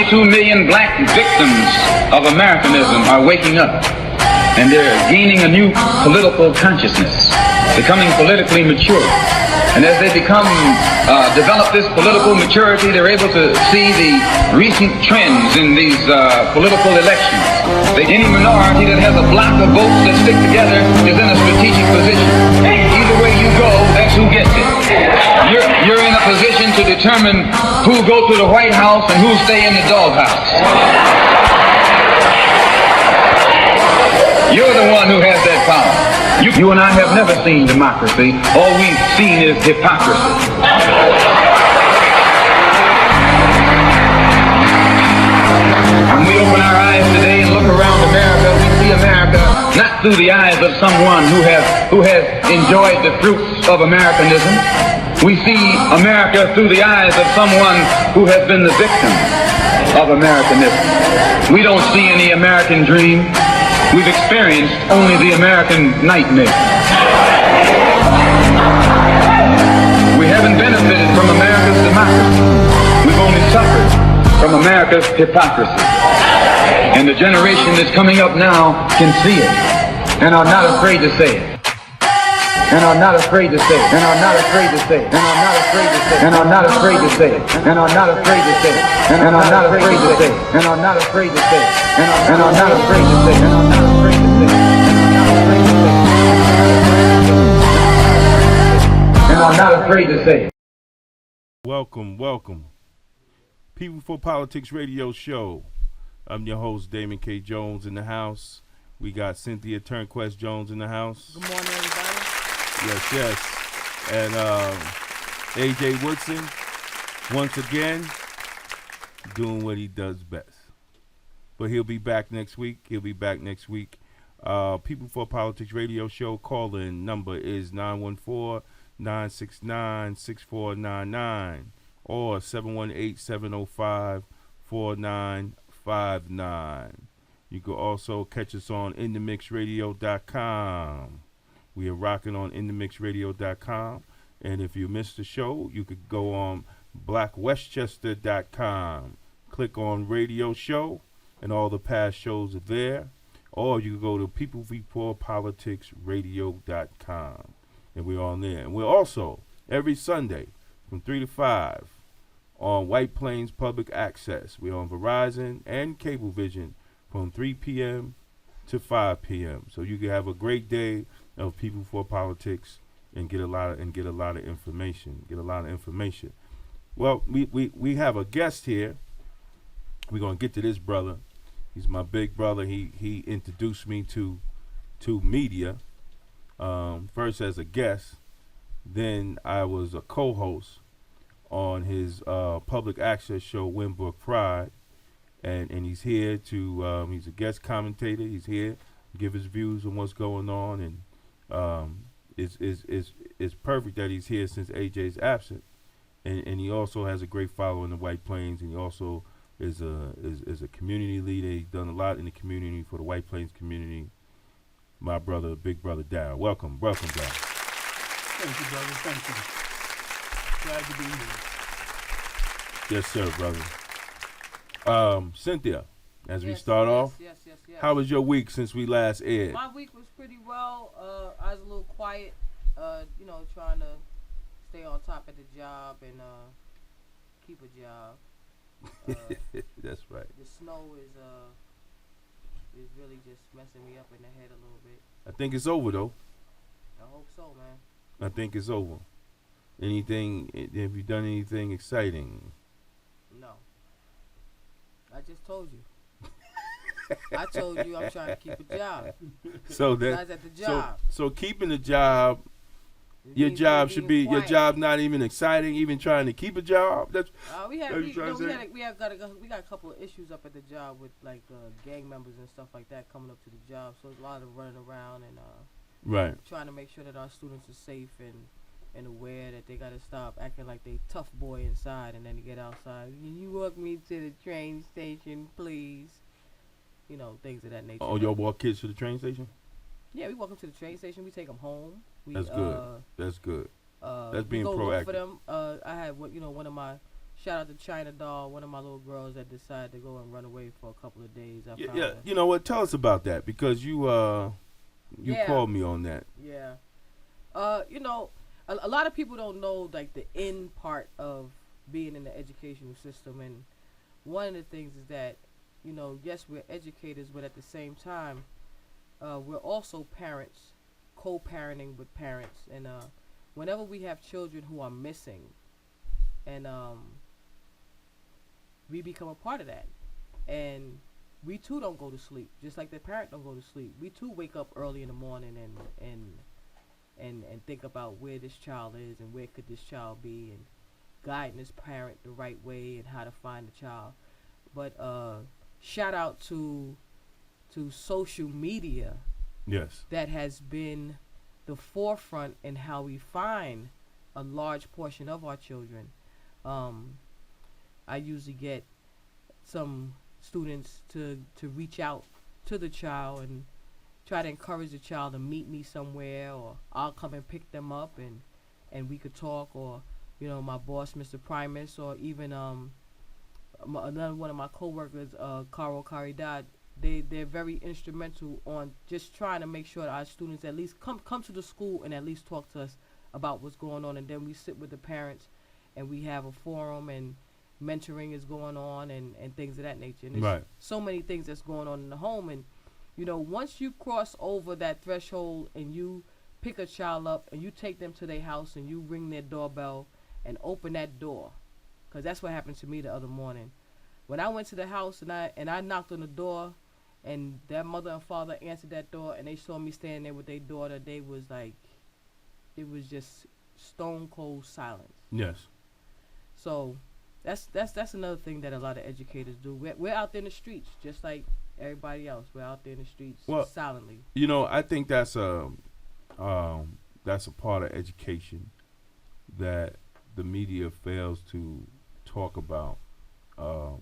22 million black victims of Americanism are waking up, and they're gaining a new political consciousness, becoming politically mature. And as they develop this political maturity, they're able to see the recent trends in these political elections. Any minority that has a block of votes that stick together is in a strategic position. Either way you go, that's who gets it. You're in a position to determine who go to the White House and who stay in the doghouse. You're the one who has that power. You and I have never seen democracy. All we've seen is hypocrisy. When we open our eyes today and look around America, we see America not through the eyes of someone who has enjoyed the fruits of Americanism. We see America through the eyes of someone who has been the victim of Americanism. We don't see any American dream. We've experienced only the American nightmare. We haven't benefited from America's democracy. We've only suffered from America's hypocrisy. And the generation that's coming up now can see it and are not afraid to say it. And are not afraid to say it. And are not afraid to say it. And are not afraid to say it. And are not afraid to say it. And are not afraid to say it. And are not afraid to say it. And are not afraid to say it. And are not afraid to say it. And are not afraid to say it. And are not afraid to say it. Welcome. People for Politics radio show. I'm your host, Damon K. Jones, in the house. We got Cynthia Turnquest Jones in the house. Good morning, everybody. Yes. And A.J. Woodson, once again, doing what he does best. But he'll be back next week. People for Politics radio show call-in number is 914-969-6499 or 718-705-4959. You can also catch us on InTheMixRadio.com. We are rocking on InTheMixRadio.com. And if you missed the show, you could go on BlackWestchester.com. Click on Radio Show, and all the past shows are there. Or you can go to PeopleBeforePoliticsRadio.com. And we're on there. And we're also, every Sunday, from 3 to 5, on White Plains Public Access. We're on Verizon and Cablevision from 3 p.m. to 5 p.m. So you can have a great day of People for Politics and get a lot of information. Well, we have a guest here. We're gonna get to this brother. He's my big brother. He introduced me to media. First as a guest, then I was a co-host on his public access show Winbrook Pride, and he's here to he's a guest commentator. He's here to give his views on what's going on, and it's perfect that he's here since AJ's absent, and he also has a great following in the White Plains, and he also is a community leader. He's done a lot in the community for the White Plains community. My brother, big brother Darryl. Welcome, Darryl. Thank you, brother. Thank you. Glad to be here. Yes, sir, brother. Cynthia, as we start off, Yes. how was your week since we last aired? My week was pretty well. I was a little quiet, trying to stay on top of the job and keep a job. That's right. The snow is really just messing me up in the head a little bit. I think it's over, though. I hope so, man. I think it's over. Have you done anything exciting? No. I just told you. I told you I'm trying to keep a job. So I was at the job. So keeping the job, your job should be your job not even exciting, even trying to keep a job. That's we got a couple of issues up at the job with like gang members and stuff like that coming up to the job. So there's a lot of running around and right. Trying to make sure that our students are safe and aware that they got to stop acting like they tough boy inside, and then to get outside. Can you walk me to the train station, please? Things of that nature. Oh, y'all walk kids to the train station? Yeah, we walk them to the train station. We take them home. That's good. That's good. That's being we go proactive. Look for them. I had one of my Shout out to China Doll, one of my little girls that decided to go and run away for a couple of days. I found Yeah. her. You know what? Tell us about that because you Yeah. called me on that. Yeah. You know, a lot of people don't know like the end part of being in the educational system, and one of the things is that, you know, yes, we're educators, but at the same time, we're also parents, co-parenting with parents, and whenever we have children who are missing, and we become a part of that, and we too don't go to sleep, just like the parent don't go to sleep. We too wake up early in the morning and think about where this child is and where could this child be, and guiding this parent the right way and how to find the child. But shout out to social media Yes. that has been the forefront in how we find a large portion of our children. I usually get some students to reach out to the child and try to encourage the child to meet me somewhere, or I'll come and pick them up and we could talk, or, you know, my boss, Mr. Primus, or even another one of my coworkers, Carl Caridad. They're very instrumental on just trying to make sure that our students at least come to the school and at least talk to us about what's going on, and then we sit with the parents and we have a forum, and mentoring is going on, and things of that nature. And there's Right. so many things that's going on in the home, and you know, once you cross over that threshold and you pick a child up and you take them to their house and you ring their doorbell and open that door, because that's what happened to me the other morning. When I went to the house and I knocked on the door, and that mother and father answered that door, and they saw me standing there with their daughter, they was like, it was just stone cold silence. Yes. So that's another thing that a lot of educators do. We're out there in the streets just like everybody else. We're out there in the streets silently. You know, I think that's a part of education that the media fails to talk about. The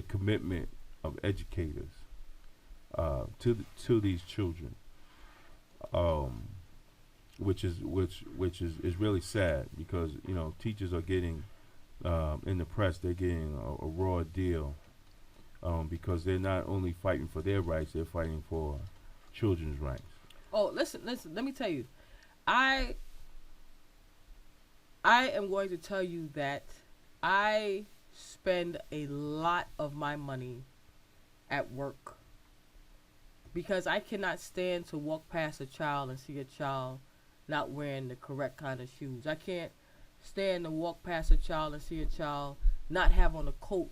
commitment of educators to these children, which is really sad, because, you know, teachers are getting in the press, they're getting a raw deal, because they're not only fighting for their rights, they're fighting for children's rights. Oh, listen, let me tell you, I am going to tell you that I spend a lot of my money at work, because I cannot stand to walk past a child and see a child not wearing the correct kind of shoes. I can't stand to walk past a child and see a child not have on a coat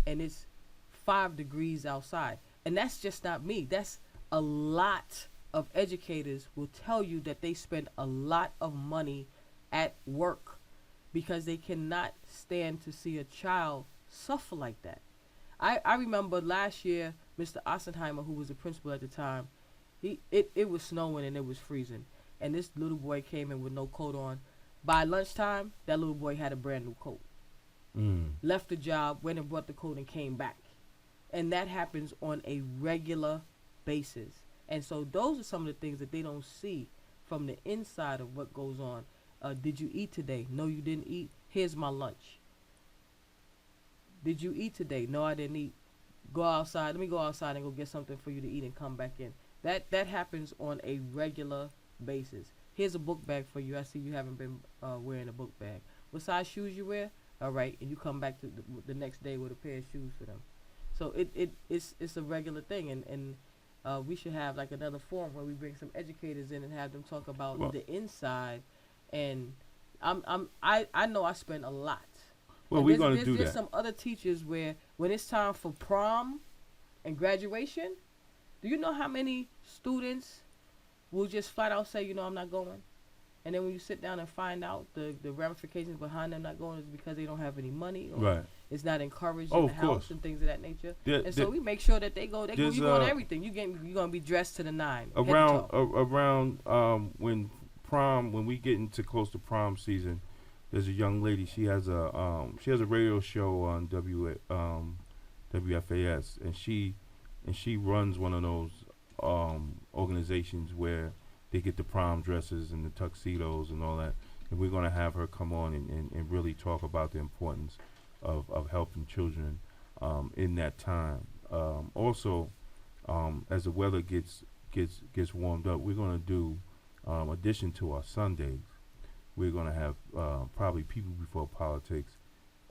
and it's 5 degrees outside. And that's just not me. That's a lot of educators will tell you that they spend a lot of money at work because they cannot stand to see a child suffer like that. I remember last year, Mr. Ossenheimer, who was the principal at the time, it was snowing and it was freezing. And this little boy came in with no coat on. By lunchtime, that little boy had a brand new coat. Left the job, went and brought the coat and came back. And that happens on a regular basis. And so those are some of the things that they don't see from the inside of what goes on. Did you eat today? No, you didn't eat. Here's my lunch. Did you eat today? No, I didn't eat. Go outside. Let me go outside and go get something for you to eat and come back in. That happens on a regular basis. Here's a book bag for you. I see you haven't been wearing a book bag. What size shoes you wear? All right, and you come back to the next day with a pair of shoes for them. So it's a regular thing, and we should have like another forum where we bring some educators in and have them talk about the inside. And I know I spend a lot. Well, and we're going to do there's that. some other teachers where when it's time for prom and graduation, do you know how many students will just flat out say, you know, I'm not going? And then when you sit down and find out the ramifications behind them not going is because they don't have any money, or Right. it's not encouraged Oh, in the of house course. and things of that nature. There- and so there- we make sure that they go. You there's, go to everything. You're gonna be dressed to the nine. head to Around toe. when we get into close to prom season, there's a young lady. She has a radio show on WFAS, and she runs one of those organizations where they get the prom dresses and the tuxedos and all that. and we're going to have her come on and really talk about the importance of helping children in that time. Also, as the weather gets warmed up, we're going to do, addition to our Sundays, we're going to have probably People Before Politics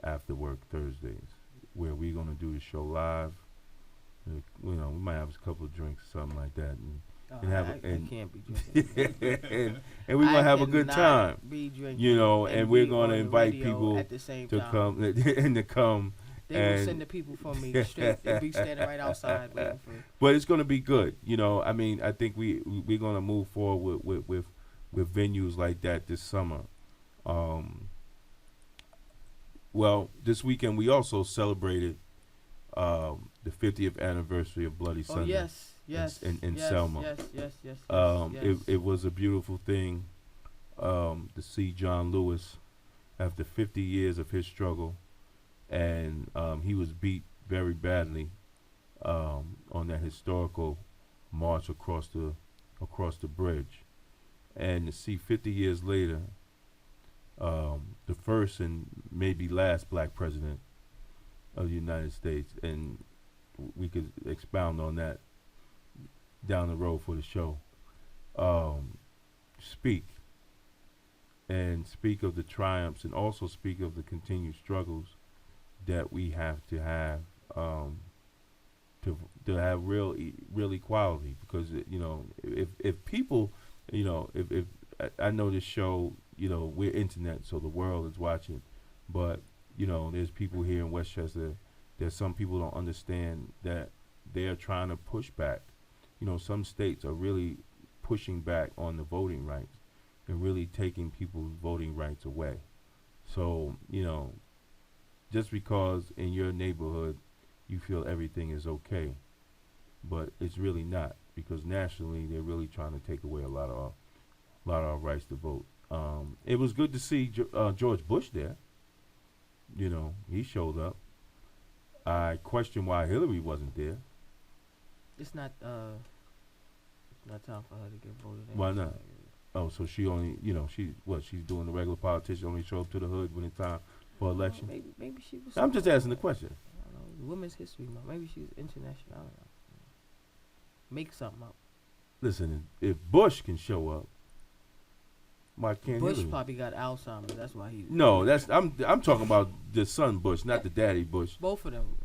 after work Thursdays, where we're going to do the show live. We might have a couple of drinks, something like that, and have I can't be drinking. and we're gonna have a good time, be drinking, and we're gonna invite people at the same to time. come and to come. They will send the people for me straight. They'll be standing right outside waiting for. But it's gonna be good, I think we're gonna move forward with venues like that this summer. Well, this weekend we also celebrated the 50th anniversary of Bloody Sunday. Oh yes, in Selma. Yes. It was a beautiful thing to see John Lewis after 50 years of his struggle, and he was beat very badly on that historical march across the bridge, and to see 50 years later the first and maybe last black president of the United States, and we could expound on that down the road for the show, speak of the triumphs and also speak of the continued struggles that we have to have real equality, because if people, if I know this show, we're internet, so the world is watching, but there's people here in Westchester that some people don't understand that they're trying to push back. Some states are really pushing back on the voting rights and really taking people's voting rights away. So, just because in your neighborhood you feel everything is okay, but it's really not, because nationally they're really trying to take away a lot of our rights to vote. It was good to see George Bush there. He showed up. I question why Hillary wasn't there. It's not time for her to get voted in. Why not? Oh, so she only, she's doing the regular politician, only show up to the hood when it's time for election? Maybe she was. I'm just asking the question. I don't know. Women's History Month. Maybe she's international. I don't know. Make something up. Listen, if Bush can show up, why can't Bush Hillary? probably got Alzheimer's. That's why he. No, I'm talking about the son Bush, not the daddy Bush. Both of them.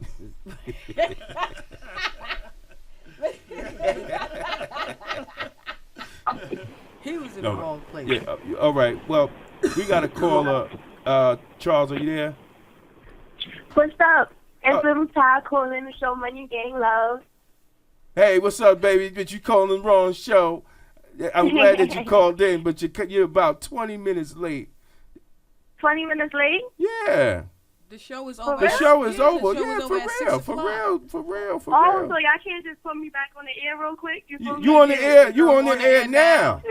He was in the wrong place. Yeah, all right. Well, we got a caller. Charles, are you there? What's up? It's Little Ty calling to show Money Gang Love. Hey, what's up, baby? But you calling the wrong show. I'm glad that you called in, but you're about 20 minutes late. 20 minutes late? Yeah. The show is over. The show is over. The show Yeah, is over at 6 for real. Oh, so y'all can't just put me back on the air real quick? You on the air? You on the air now?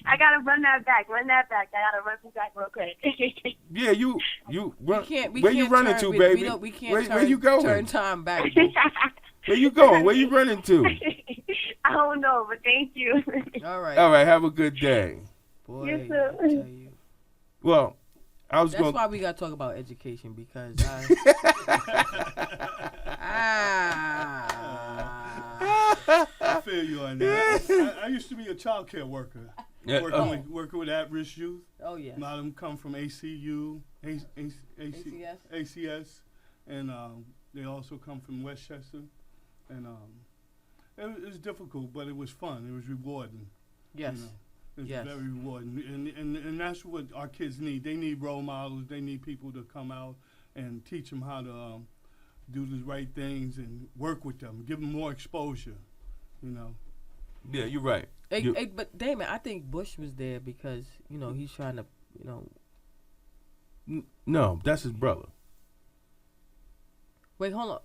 I gotta run that back. I gotta run it back real quick. Yeah, you run. We where can't you running turn, to, baby? We can't where you going? Turn time back. Where you going? Where you running to? I don't know, but thank you. All right. Have a good day. Boy, You too. I tell you. Well, That's why we gotta talk about education, because I feel you on that. I used to be a child care worker, working with at-risk youth. Oh yeah. A lot of them come from ACU, ACS, and they also come from Westchester, and it was difficult, but it was fun. It was rewarding. Yes. It's Yes. very rewarding, and that's what our kids need. They need role models. They need people to come out and teach them how to do the right things and work with them, give them more exposure. Yeah, you're right. But Damon, I think Bush was there because he's trying to No, that's his brother. Wait, hold on.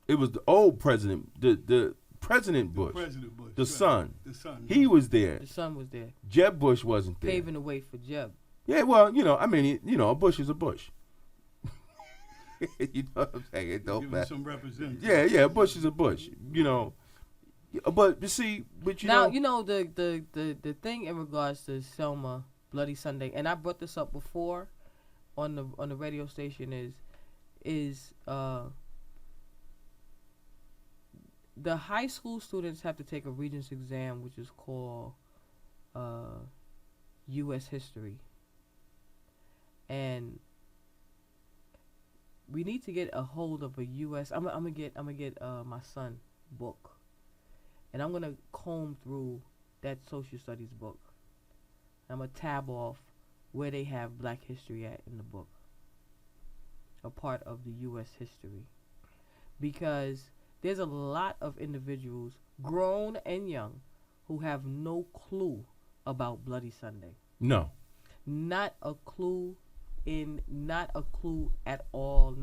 It was the old president, the President Bush, President Bush, the son. The son. He was there. The son was there, Jeb Bush wasn't there. paving the way for Jeb. Yeah, well, a Bush is a Bush. You know what I'm saying? It don't Give matter. some representation. Yeah, a Bush is a Bush. But you see, Now the thing in regards to Selma Bloody Sunday, and I brought this up before on the radio station, is the high school students have to take a Regents exam, which is called U.S. History, and we need to get a hold of a U.S. I'm gonna get my son book, and I'm gonna comb through that social studies book. I'm gonna tab off where they have Black history at in the book, a part of the U.S. history, because there's a lot of individuals, grown and young, who have no clue about Bloody Sunday. No. Not a clue at all.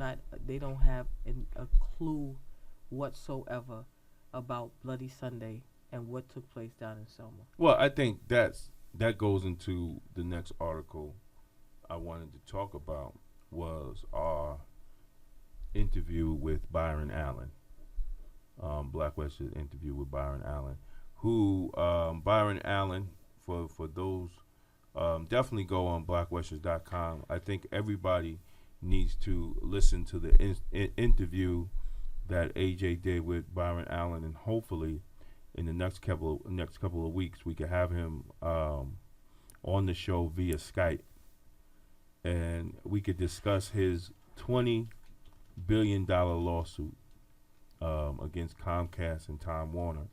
They don't have a clue whatsoever about Bloody Sunday and what took place down in Selma. Well, I think that goes into the next article I wanted to talk about, was our interview with Byron Allen. Black West's interview with Byron Allen, who Byron Allen, for those, definitely go on blackwesters.com. I think everybody needs to listen to the interview that AJ did with Byron Allen, and hopefully in the next couple of weeks we can have him on the show via Skype, and we could discuss his $20 billion lawsuit against Comcast and Time Warner,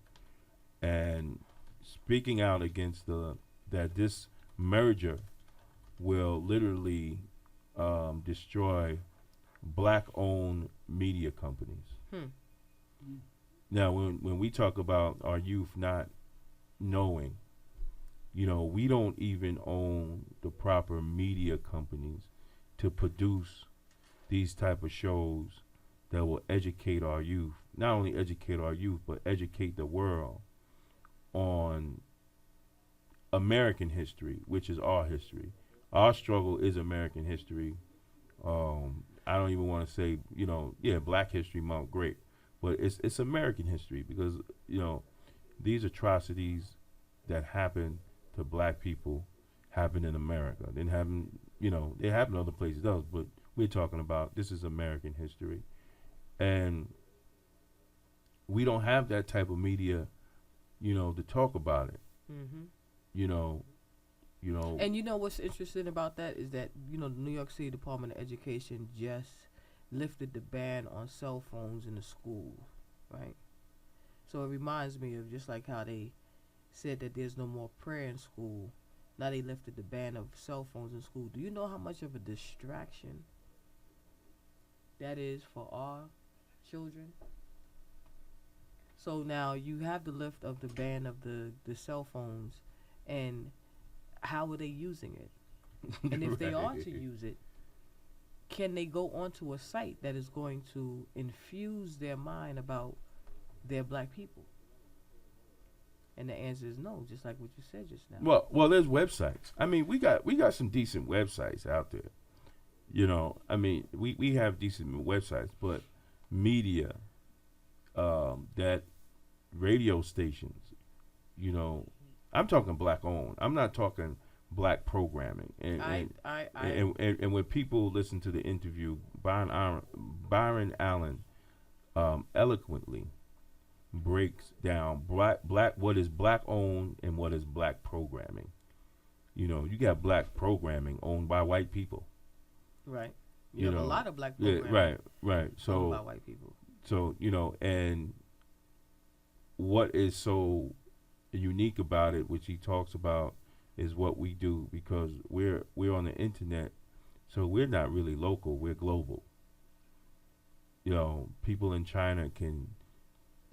and speaking out against that this merger will literally destroy Black-owned media companies. Now, when we talk about our youth not knowing, we don't even own the proper media companies to produce these type of shows that will educate our youth. Not only educate our youth, but educate the world on American history, which is our history. Our struggle is American history. I don't even want to say, Black History Month, great, but it's American history, because these atrocities that happen to Black people happen in America. They happen, they happen other places else, but we're talking about this is American history, and we don't have that type of media, to talk about it. And what's interesting about that is that the New York City Department of Education just lifted the ban on cell phones in the school, right? So it reminds me of just like how they said that there's no more prayer in school. Now they lifted the ban of cell phones in school. Do you know how much of a distraction that is for our children? So now you have the lift of the ban of the cell phones, and how are they using it? And if they are to use it, can they go onto a site that is going to infuse their mind about their Black people? And the answer is no, just like what you said just now. Well, there's websites. I mean, we got some decent websites out there. We have decent websites, but media, that radio stations, I'm talking Black owned. I'm not talking Black programming. And when people listen to the interview, Byron Allen eloquently breaks down black what is Black owned and what is Black programming. You got Black programming owned by white people. Right. You have a lot of Black programming. Yeah, right. So owned by white people. So and what is so unique about it, which he talks about, is what we do, because we're on the internet, so we're not really local, we're global. People in China can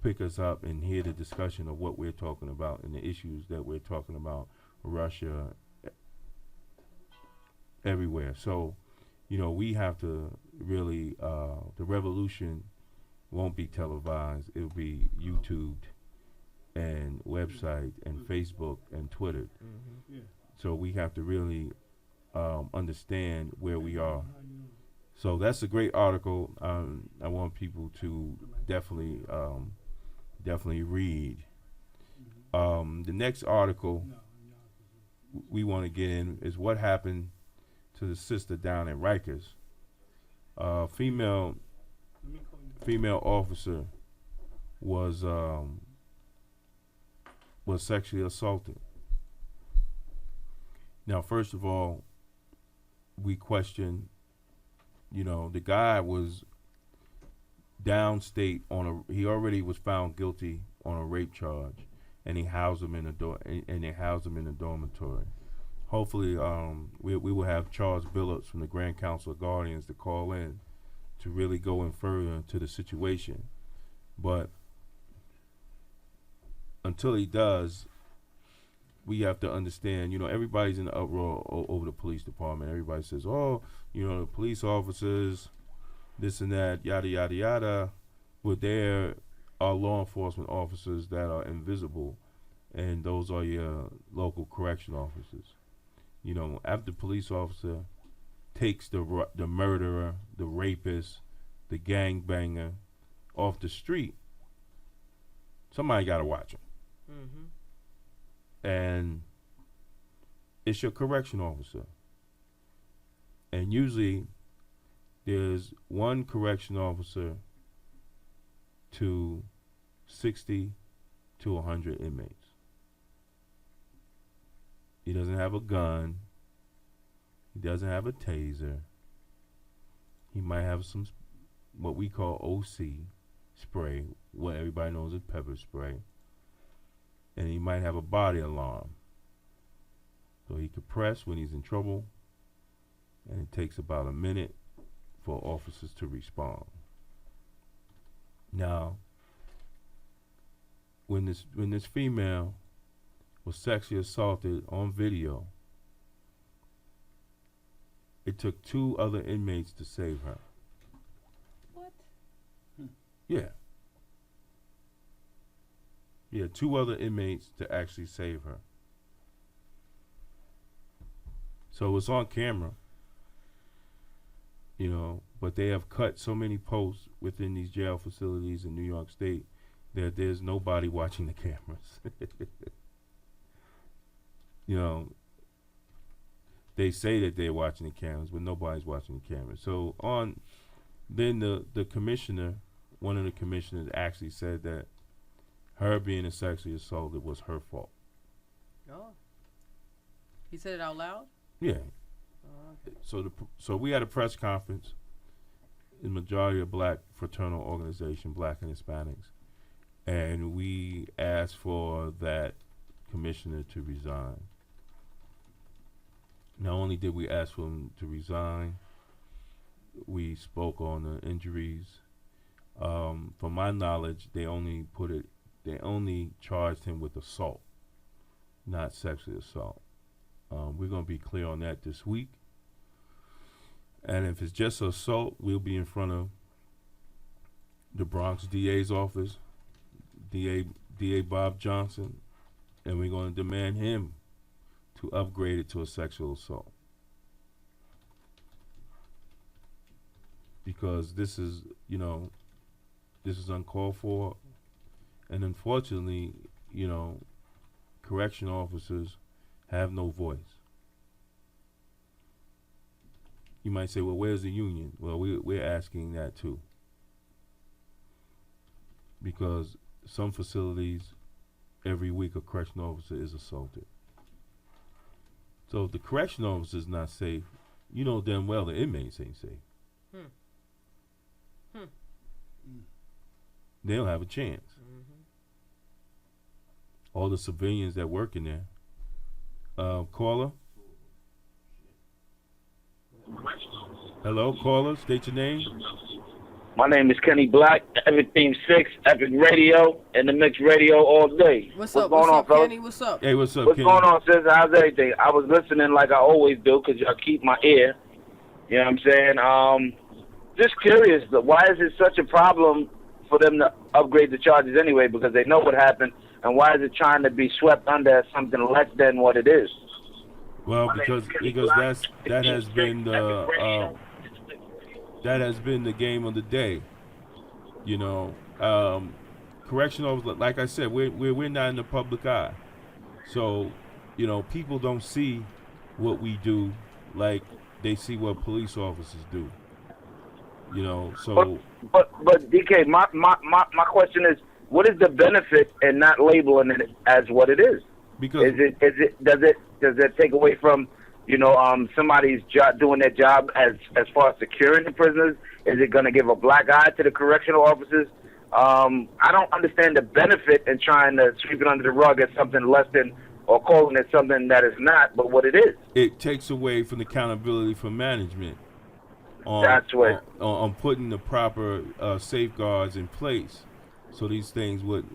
pick us up and hear the discussion of what we're talking about and the issues that we're talking about, Russia, everywhere. So, we have to really, the revolution won't be televised, it'll be YouTubed and website and Facebook and Twitter. Yeah. So we have to really understand where we are. So that's a great article. I want people to definitely read. The next article we want to get in is what happened to the sister down in Rikers. Female officer was sexually assaulted. Now, first of all, we question, the guy was downstate he already was found guilty on a rape charge, and they housed him in a dormitory. Hopefully, we will have Charles Billups from the Grand Council of Guardians to call in to really go in further into the situation. But until he does, we have to understand, everybody's in the uproar over the police department. Everybody says, the police officers, this and that, yada, yada, yada. But there are law enforcement officers that are invisible, and those are your local correction officers. After the police officer takes the murderer, the rapist, the gangbanger off the street, somebody got to watch him. Mm-hmm. And it's your correction officer. And usually there's one correction officer to 60 to 100 inmates. He doesn't have a gun. He doesn't have a taser. He might have some, what we call OC spray, what everybody knows as pepper spray. And he might have a body alarm. So he could press when he's in trouble. And it takes about a minute for officers to respond. Now, when this female was sexually assaulted on video, it took 2 other inmates to save her. What? Yeah. Yeah, 2 other inmates to actually save her. So it's on camera, but they have cut so many posts within these jail facilities in New York State that there's nobody watching the cameras. They say that they're watching the cameras, but nobody's watching the cameras. So then the commissioner, one of the commissioners actually said that her being sexually assaulted was her fault. Oh. He said it out loud? Yeah. Oh, okay. So we had a press conference. The majority of black fraternal organization, black and Hispanics, and we asked for that commissioner to resign. Not only did we ask for him to resign, we spoke on the injuries. From my knowledge, they only charged him with assault, not sexual assault. We're going to be clear on that this week. And if it's just assault, we'll be in front of the Bronx DA's office, DA Bob Johnson, and we're going to demand him to upgrade it to a sexual assault. Because this is uncalled for. And unfortunately, correction officers have no voice. You might say, well, where's the union? Well, we're asking that too. Because some facilities, every week a correction officer is assaulted. So if the correction officer is not safe, you know damn well the inmates ain't safe. They don't have a chance. Mm-hmm. All the civilians that work in there. Caller? Hello, caller. State your name. My name is Kenny Black, Epic Theme 6, Epic Radio, and the Mix Radio all day. What's up, fellas? Kenny? What's up? Hey, what's up, What's Kenny? going on, sis? How's everything? I was listening like I always do because y'all keep my ear. You know what I'm saying? Just curious, why is it such a problem for them to upgrade the charges anyway? Because they know what happened, and why is it trying to be swept under as something less than what it is? Well, because that has been the game of the day. Correction officers, like I said, we're not in the public eye. So you know, people don't see what we do like they see what police officers do. You know, so But DK, my question is, what is the benefit in not labeling it as what it is? because Does it take away from, you know, somebody's job doing their job as far as securing the prisoners? Is it going to give a black eye to the correctional officers? I don't understand the benefit in trying to sweep it under the rug as something less than, or calling it something that is not, but what it is. it takes away from the accountability from management on That's what- on putting the proper safeguards in place, so these things won't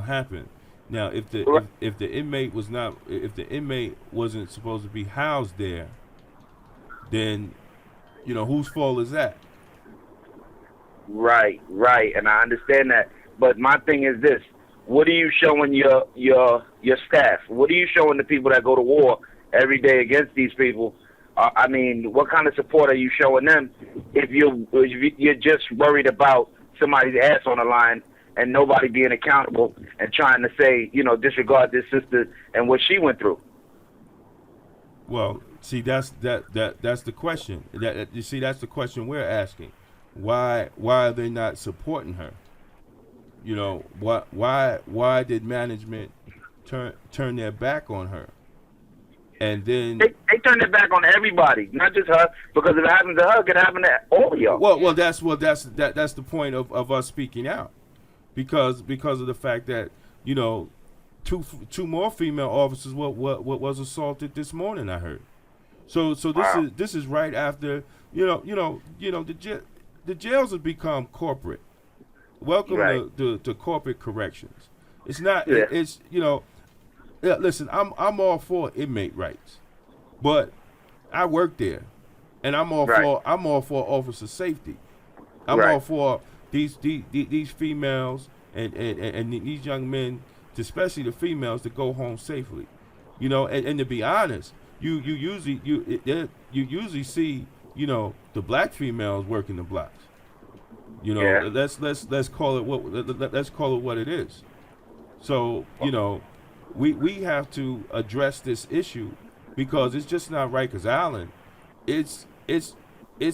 happen. Now, if the inmate wasn't supposed to be housed there, then, you know, whose fault is that? Right, and I understand that. But my thing is this: what are you showing your staff? What are you showing the people that go to war every day against these people? I mean, what kind of support are you showing them if you're just worried about somebody's ass on the line and nobody being accountable and trying to say, you know, disregard this sister and what she went through? Well, see, that's the question. You see, that's the question we're asking. Why are they not supporting her? You know, why did management turn their back on her? And then They turn their back on everybody, not just her, because if it happens to her, it can happen to all of y'all. well, that's the point of us speaking out, because of the fact that, you know, two more female officers was assaulted this morning, I heard. So Wow. this is right after, the jails have become corporate. Welcome Right. to corporate corrections. It's not. Yeah. It's, you know. Yeah, listen, I'm all for inmate rights, but I work there, and I'm all for officer safety. I'm Right. all for these females and these young men, especially the females, to go home safely. You know, and to be honest, you usually see, you know, the black females working the blocks. You know, Yeah. let's call it what it is. So, you know, we have to address this issue, because it's just not Rikers Island. It's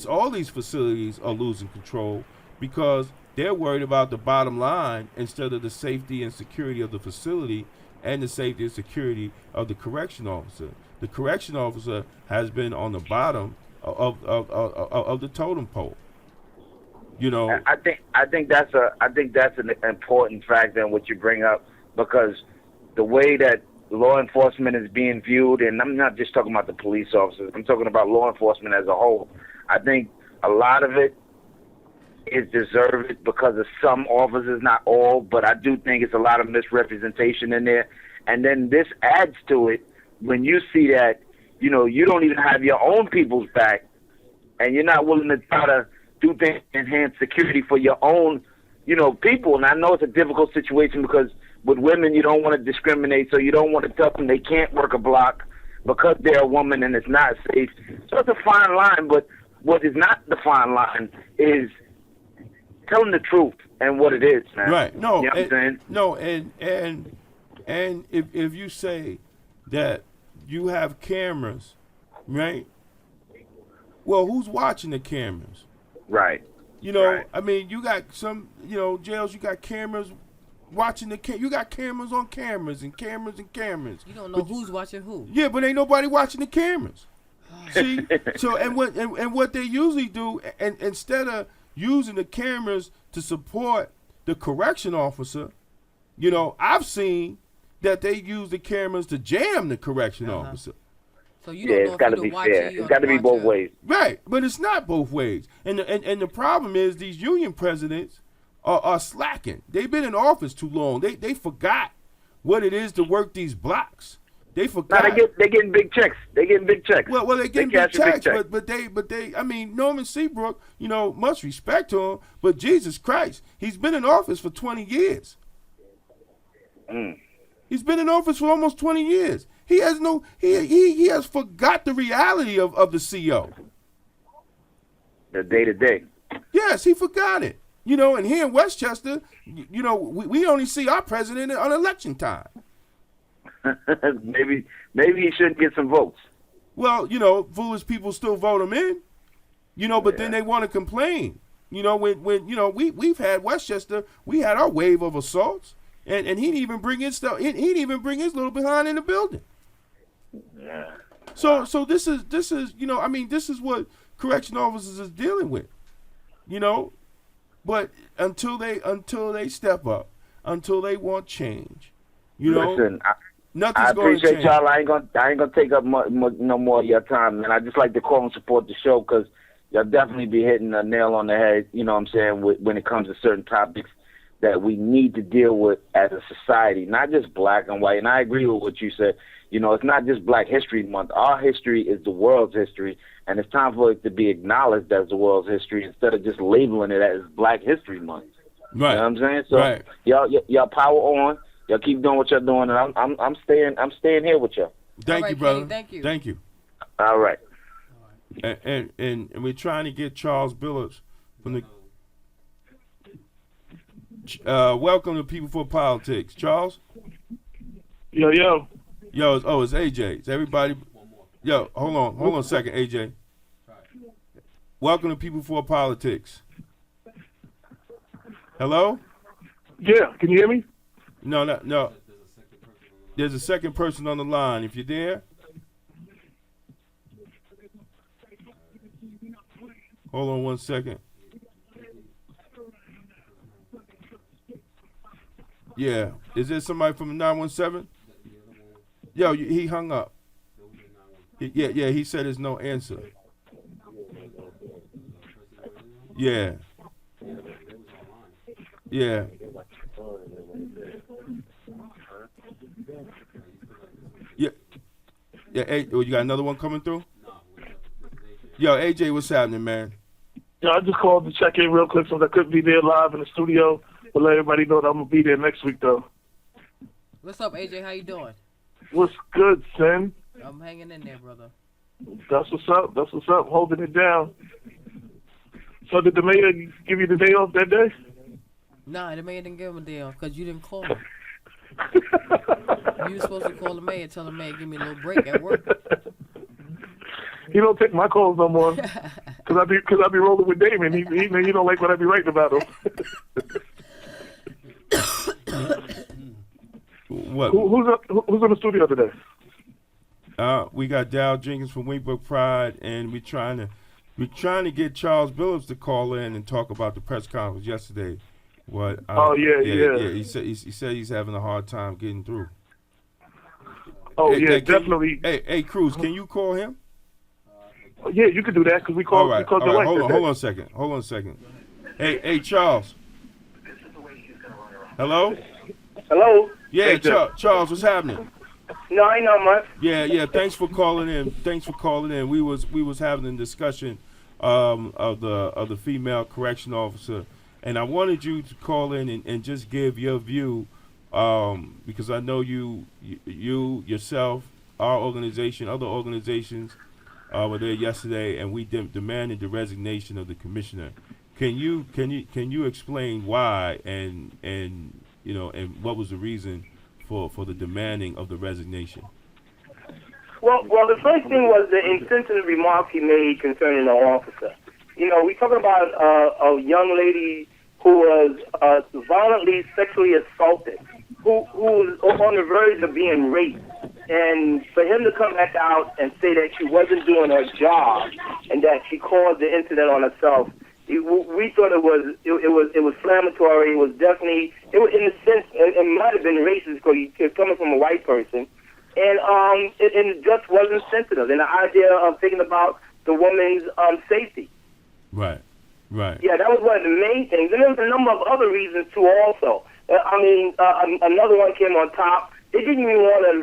all these facilities are losing control because they're worried about the bottom line instead of the safety and security of the facility and the safety and security of the correction officer. The correction officer has been on the bottom of the totem pole. You know, I think that's an important factor in what you bring up, because the way that law enforcement is being viewed, and I'm not just talking about the police officers, I'm talking about law enforcement as a whole. I think a lot of it is deserved because of some officers, not all, but I do think it's a lot of misrepresentation in there. And then this adds to it when you see that, you know, you don't even have your own people's back, and you're not willing to try to do things to enhance security for your own, you know, people. And I know it's a difficult situation because with women, you don't want to discriminate, so you don't want to tell them they can't work a block because they're a woman and it's not safe. So it's a fine line, but what is not the fine line is telling the truth and what it is, man. right? No, You know what I'm saying? no, and if you say that you have cameras, right? Well, who's watching the cameras? Right. You know, Right. I mean, you got some, you know, jails. You got cameras watching you got cameras on cameras and cameras and cameras. You don't know who's watching who. Yeah, but ain't nobody watching the cameras. See, so and what they usually do, and instead of using the cameras to support the correction officer, you know, I've seen that they use the cameras to jam the correction officer. So you Yeah, don't it's know got if to you be watch fair. it, It's got to be both ways. Right, but it's not both ways. And the problem is these union presidents are slacking. They've been in office too long. They forgot what it is to work these blocks. They Now forgot. they're getting big checks. They're getting big checks. Well, they're getting They big cash a checks, but they. I mean, Norman Seabrook, you know, much respect to him, but Jesus Christ, he's been in office for 20 years. He's been in office for almost 20 years. He has he has forgot the reality of the CO. The day to day. Yes, he forgot it. You know, and here in Westchester, you know, we only see our president on election time. maybe he should get some votes. Well, foolish people still vote him in. But then they want to complain. When we've had Westchester, we had our wave of assaults, and he didn't even bring his stuff. He didn't even bring his little behind in the building. Yeah. So this is this is what correction officers is dealing with. But until they step up, until they want change, Listen, nothing's I going to appreciate change. y'all. I ain't gonna take up no more of your time, and I just like to call and support the show because y'all definitely be hitting a nail on the head. You know what I'm saying? When it comes to certain topics that we need to deal with as a society, not just black and white. And I agree with what you said. It's not just Black History Month. Our history is the world's history, and it's time for it to be acknowledged as the world's history instead of just labeling it as Black History Month. Right. You know what I'm saying? So Right. y'all power on. Y'all keep doing what y'all doing, and I'm staying here with y'all. Thank All you, right, brother. Kenny, thank you. Thank you. All right. And we're trying to get Charles Billups from the. Welcome to People for Politics, Charles. Yo. It's AJ. It's everybody. Yo, hold on a second, AJ. Welcome to People for Politics. Hello? Yeah, can you hear me? No. There's a second person on the line. If you're there. Hold on 1 second. Yeah. Is there somebody from 917? Yo, he hung up. Yeah, he said there's no answer. Yeah. Yeah. Yeah, you got another one coming through? Yo, AJ, what's happening, man? Yeah, I just called to check in real quick since I couldn't be there live in the studio. But let everybody know that I'm gonna be there next week, though. What's up, AJ? How you doing? What's good, Sin? I'm hanging in there, brother. That's what's up. Holding it down. So did the mayor give you the day off that day? Nah, the mayor didn't give him a day off because you didn't call him. You were supposed to call the mayor, tell the mayor, give me a little break at work. He don't take my calls no more. Cause I be rolling with Damon. He don't like what I be writing about him. What? Who's in the studio today? We got Dow Jenkins from Wingbook Pride, and we're trying to get Charles Billups to call in and talk about the press conference yesterday. He said he's having a hard time getting through. Definitely. Hey, Cruz, can you call him? Yeah, you can do that because we called. All right. Hold Hold on a second. Hey, Charles. Hello. Hello? Yeah, Hey, Charles, what's happening? No, I know much. Yeah. Thanks for calling in. We was having a discussion of the female correction officer, and I wanted you to call in and just give your view, because I know you yourself, our organization, other organizations were there yesterday, and we demanded the resignation of the commissioner. Can you explain why and what was the reason for the demanding of the resignation? Well, the first thing was the insensitive remarks he made concerning the officer. We talking about a young lady who was violently sexually assaulted, who was on the verge of being raped. And for him to come back out and say that she wasn't doing her job and that she caused the incident on herself, we thought it was inflammatory. It was definitely, in a sense, it might have been racist because it's coming from a white person, and it just wasn't sensitive. And the idea of thinking about the woman's safety. Right. Yeah, that was one of the main things, and there was a number of other reasons too. Also, another one came on top. They didn't want to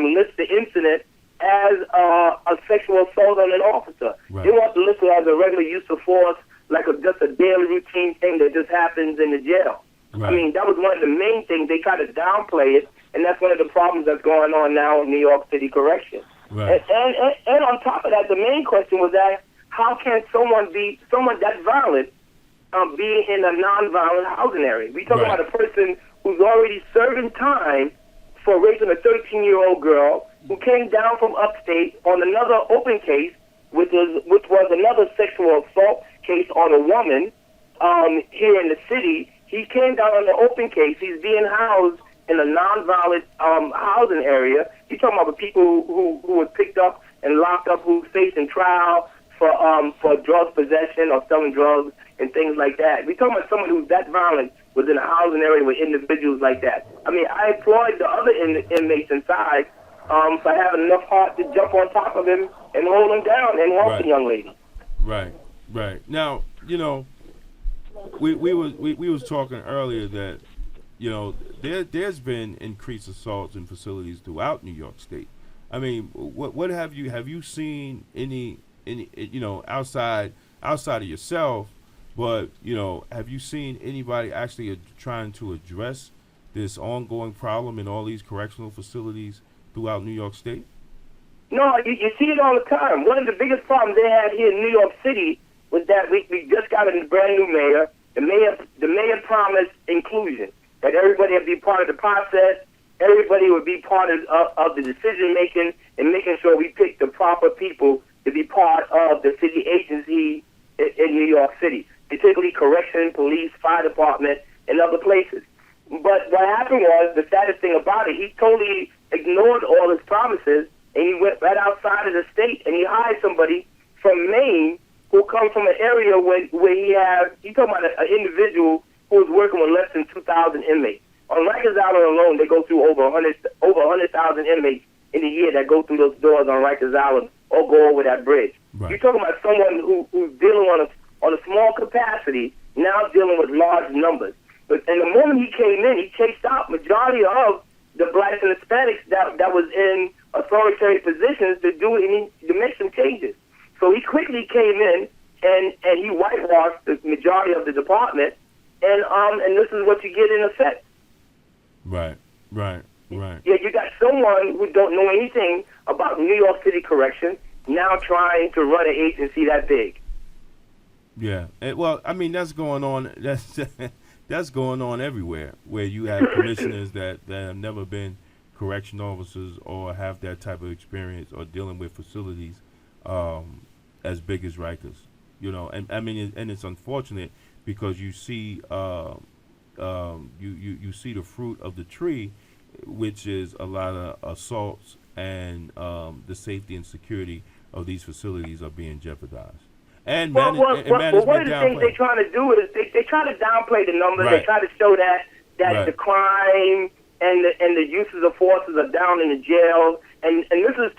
list the incident as a sexual assault on an officer. Right. They want to list it as a regular use of force, like just a daily routine thing that just happens in the jail. Right. I mean, that was one of the main things. They try to downplay it, and that's one of the problems that's going on now in New York City Corrections. Right. And on top of that, the main question was that how can someone that violent be in a non-violent housing area? We talk Right. about a person who's already serving time for raping a 13-year-old girl who came down from upstate on another open case, which was another sexual assault case on a woman here in the city. He came down on the open case. He's being housed in a nonviolent housing area. You're talking about the people who were picked up and locked up, who's facing trial for drug possession or selling drugs and things like that. We're talking about someone who's that violent within a housing area with individuals like that. I mean, I applaud the other inmates inside for having enough heart to jump on top of him and hold him down and help the young lady. Right. Now, you know, we was talking earlier that, you know, there's been increased assaults in facilities throughout New York State. I mean, what have you seen any you know, outside of yourself, but, you know, have you seen anybody actually trying to address this ongoing problem in all these correctional facilities throughout New York State? No, you see it all the time. One of the biggest problems they had here in New York City was that we just got a brand new mayor. The mayor promised inclusion, that everybody would be part of the process, everybody would be part of the decision making, and making sure we pick the proper people to be part of the city agency in New York City, particularly correction, police, fire department, and other places. But what happened was, the saddest thing about it, he totally ignored all his promises, and he went right outside of the state, and he hired somebody from Maine who comes from an area where he's talking about an individual who was working with less than 2,000 inmates. On Rikers Island alone, they go through over 100,000 inmates in a year that go through those doors on Rikers Island or go over that bridge. Right. You're talking about someone who's dealing on a small capacity, now dealing with large numbers. But and the moment he came in, he chased out majority of the blacks and Hispanics that was in authoritarian positions to make some changes. So he quickly came in and he whitewashed the majority of the department, and this is what you get in effect. Right. Yeah, you got someone who don't know anything about New York City correction now trying to run an agency that big. Yeah. Well, I mean, that's going on. That's going on everywhere, where you have commissioners that have never been correction officers or have that type of experience or dealing with facilities as big as Rikers. You know, and I mean, and it's unfortunate because you see you see the fruit of the tree, which is a lot of assaults, and the safety and security of these facilities are being jeopardized. And one of the things they're trying to do is they try to downplay the numbers. Right. They try to show that Right. the crime and the uses of forces are down in the jails, and this is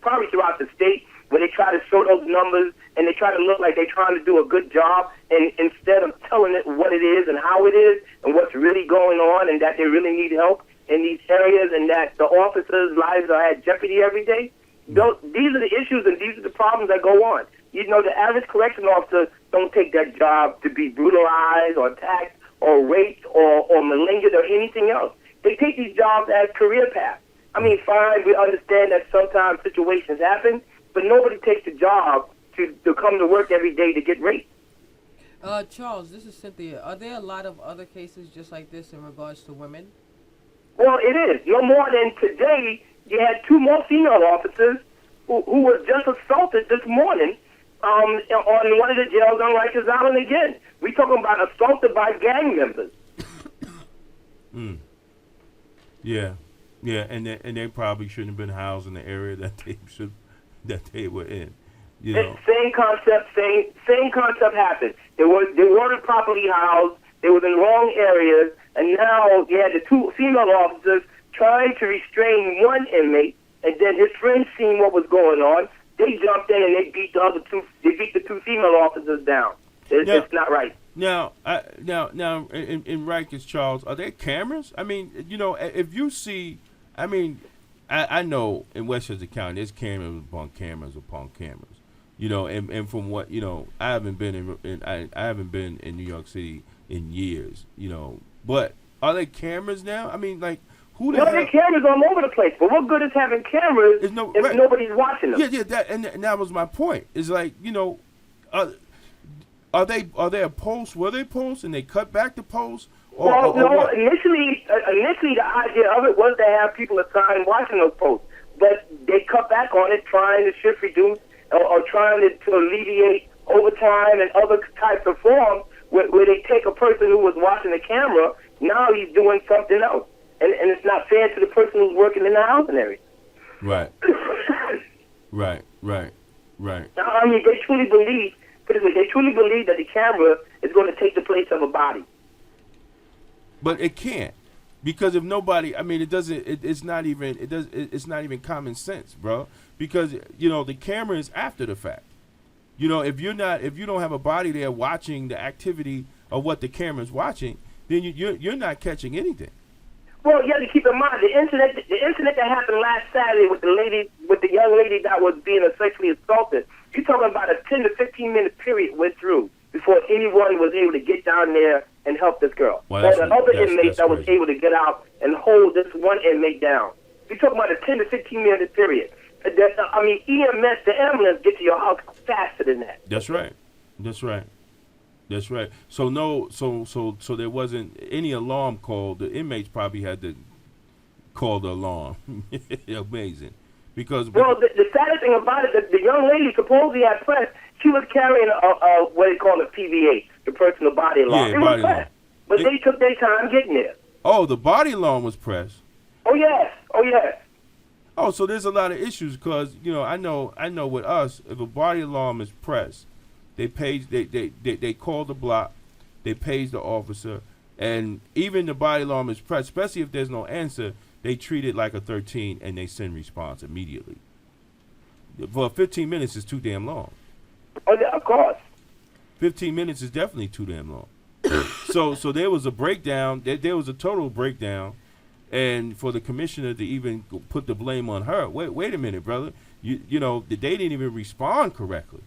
probably throughout the state, where they try to show those numbers and they try to look like they're trying to do a good job, and instead of telling it what it is and how it is and what's really going on, and that they really need help in these areas, and that the officers' lives are at jeopardy every day. These are the issues and these are the problems that go on. You know, the average correction officer don't take that job to be brutalized or attacked or raped or malingered or anything else. They take these jobs as career paths. I mean, fine, we understand that sometimes situations happen, but nobody takes the job to come to work every day to get raped. Charles, this is Cynthia. Are there a lot of other cases just like this in regards to women? Well, it is. No more than today, you had 2 more female officers who were just assaulted this morning on one of the jails on Rikers Island again. We're talking about assaulted by gang members. Yeah, and they probably shouldn't have been housed in the area that they were in. You know. Same concept happened. They weren't properly housed. They were in wrong areas, and now you had the 2 female officers trying to restrain one inmate, and then his friends seeing what was going on. They jumped in and they beat the 2 female officers down. It's not right. Now, in Rikers, Charles, are there cameras? I mean, you know, if you see, I mean, I know in Westchester County there's cameras upon cameras. You know, and from what, you know, I haven't been in New York City in years. You know, but are there cameras now? I mean, like, who the hell? There are cameras all over the place, but what good is having cameras if nobody's watching them? Yeah, that was my point. It's like, you know, Are they a post? Were they posts and they cut back the posts? Well, or no. what? Initially, the idea of it was to have people assigned watching those posts, but they cut back on it, trying to shift reduce or trying to alleviate overtime and other types of forms where they take a person who was watching the camera. Now he's doing something else, and it's not fair to the person who's working in the housing area. Right. Right. Now, I mean, they truly believe. Put it this way, they truly believe that the camera is going to take the place of a body. But it can't, because if nobody, I mean, it doesn't. It's not even. It does. It's not even common sense, bro. Because the camera is after the fact. If you don't have a body there watching the activity of what the camera's watching, then you're not catching anything. Well, you have to keep in mind the incident that happened last Saturday with the young lady that was being sexually assaulted. You're talking about a 10 to 15 minute period went through before anyone was able to get down there and help this girl. Well, or the other that's inmate that was crazy. able to get out and hold this one inmate down. You're talking about a 10 to 15 minute period. I mean, EMS, the ambulance, get to your house faster than that. That's right. So there wasn't any alarm call. The inmates probably had to call the alarm. Amazing, because Well, the saddest thing about it, the young lady supposedly had press. She was carrying a what they call a PVA, the personal body alarm. Yeah, it body was pressed, but they took their time getting there. oh, the body alarm was pressed. Oh yes. Oh, so there's a lot of issues because I know with us, if a body alarm is pressed, they call the block, they page the officer, and even the body alarm is pressed, especially if there's no answer, they treat it like a 13 and they send response immediately. For 15 minutes is too damn long. Oh yeah, of course. 15 minutes is definitely too damn long. So there was a breakdown. There was a total breakdown. And for the commissioner to even put the blame on her, wait a minute, brother. They didn't even respond correctly.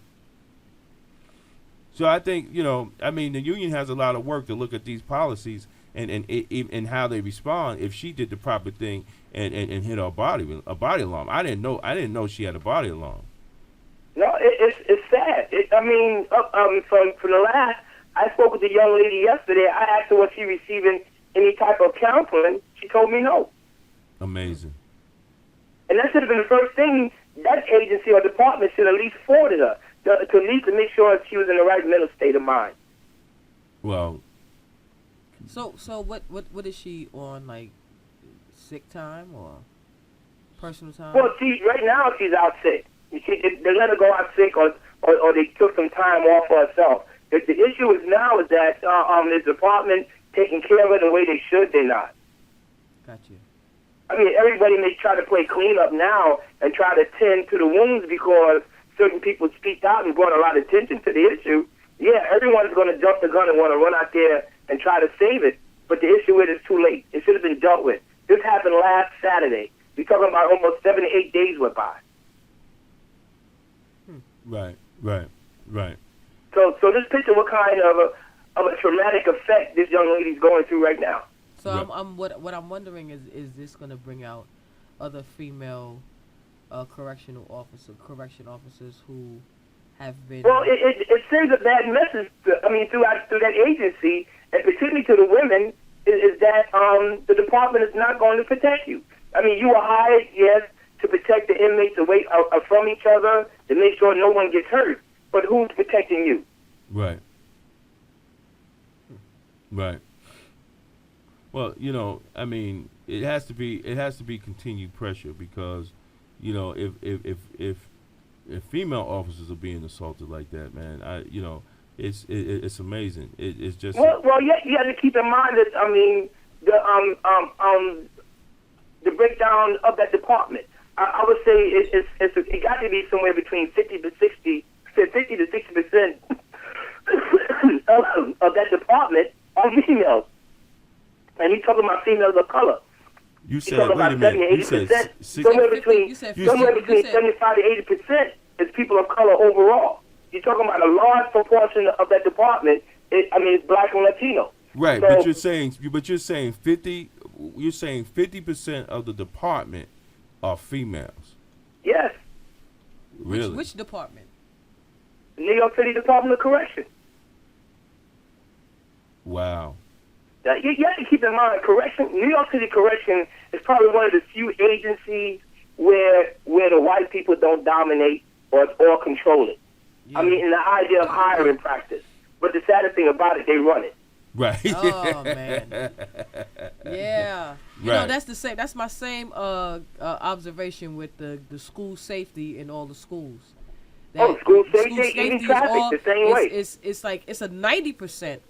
So I think, the union has a lot of work to look at these policies and how they respond. If she did the proper thing and hit a body alarm, I didn't know she had a body alarm. No, it's sad. From the last, I spoke with the young lady yesterday. I asked her was she receiving any type of counseling. She told me no. Amazing. And that should have been the first thing that agency or department should at least forwarded her to at least to make sure she was in the right mental state of mind. Well. So what is she on, like sick time or personal time? Well, right now she's out sick. They let her go out sick or they took some time off for herself. The issue is that the department taking care of it the way they should, they're not. Gotcha. I mean, everybody may try to play cleanup now and try to tend to the wounds because certain people speak out and brought a lot of attention to the issue. Yeah, everyone's going to jump the gun and want to run out there and try to save it, but the issue is it's too late. It should have been dealt with. This happened last Saturday. We're talking about almost 7 to 8 days went by. Right. So just picture what kind of a traumatic effect this young lady's going through right now. So Right. what I'm wondering is this going to bring out other female correction officers who have been. Well, it sends a bad message. Through that agency, and particularly to the women, is that the department is not going to protect you. I mean, you were hired, yes, to protect the inmates away from each other, to make sure no one gets hurt. But who's protecting you? Right. Well, it has to be continued pressure because, if female officers are being assaulted like that, man, it's amazing. It's just Well, yeah, you have to keep in mind that the breakdown of that department. I would say it got to be somewhere between 50 to 60% of that department are females. And he's talking about females of color. You He's said, talking wait about a minute. 70 You to 80%. said Somewhere between You said 75 to 80% is people of color overall. You're talking about a large proportion of that department. It's black and Latino. right, So- but you're saying 50. You're saying 50% of the department are females. Yes, Really? Which department? New York City Department of Correction. You have to keep in mind, New York City Correction is probably one of the few agencies where the white people don't dominate or control it. Yeah. I mean, in the idea of hiring practice. But the saddest thing about it, they run it. Right. Oh man. Yeah. You know, that's the same. That's my same observation with the school safety in all the schools. School safety, even traffic, the same way. It's like it's a 90%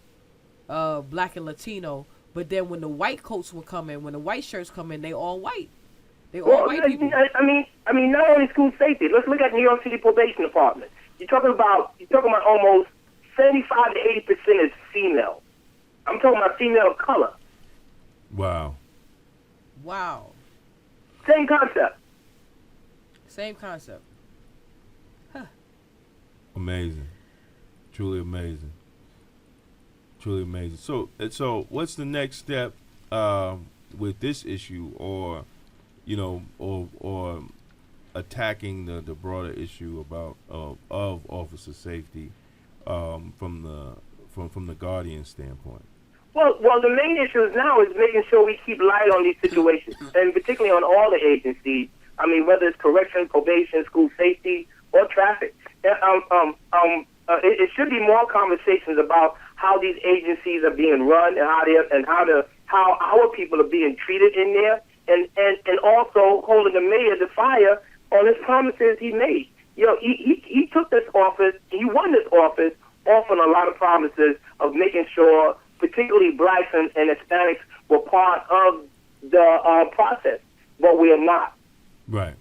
black and Latino, but then when the white coats will come in, when the white shirts come in, they all white. They all white people. I mean, not only school safety. Let's look at New York City Probation Department. You're talking about almost 75 to 80% is female. I'm talking about female of color. Wow. Same concept. Huh. Amazing. Truly amazing. So what's the next step with this issue, or attacking the broader issue about of officer safety from the Guardian standpoint? Well, the main issue now is making sure we keep light on these situations, and particularly on all the agencies. I mean, whether it's correction, probation, school safety, or traffic. It should be more conversations about how these agencies are being run and how our people are being treated in there, and also holding the mayor to fire on his promises he made. You know, he took this office, he won this office off on a lot of promises of making sure, particularly blacks and Hispanics, were part of the process, but we are not. Right.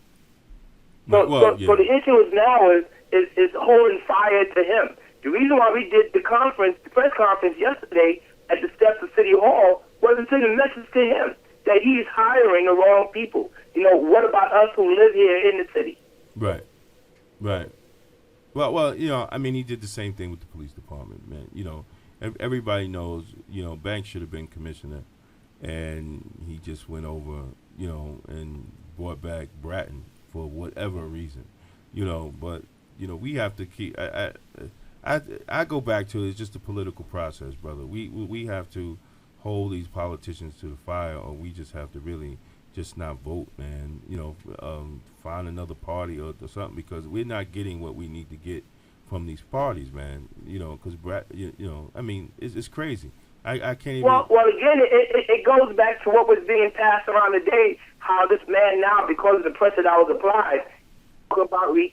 So the issue is now is holding fire to him. The reason why we did the press conference yesterday at the steps of City Hall was to send a message to him that he's hiring the wrong people. You know, what about us who live here in the city? Right. Well, I mean, he did the same thing with the police department, man. You know, everybody knows, Banks should have been commissioner, and he just went over, and brought back Bratton for whatever reason, but, we have to keep, I go back to it's just a political process, brother. We have to hold these politicians to the fire, or we just have to really just not vote, man. Find another party or something, because we're not getting what we need to get from these parties, man. Because I mean, it's crazy. I can't even. Well, again, it goes back to what was being passed around today. How this man now, because of the pressure that was applied,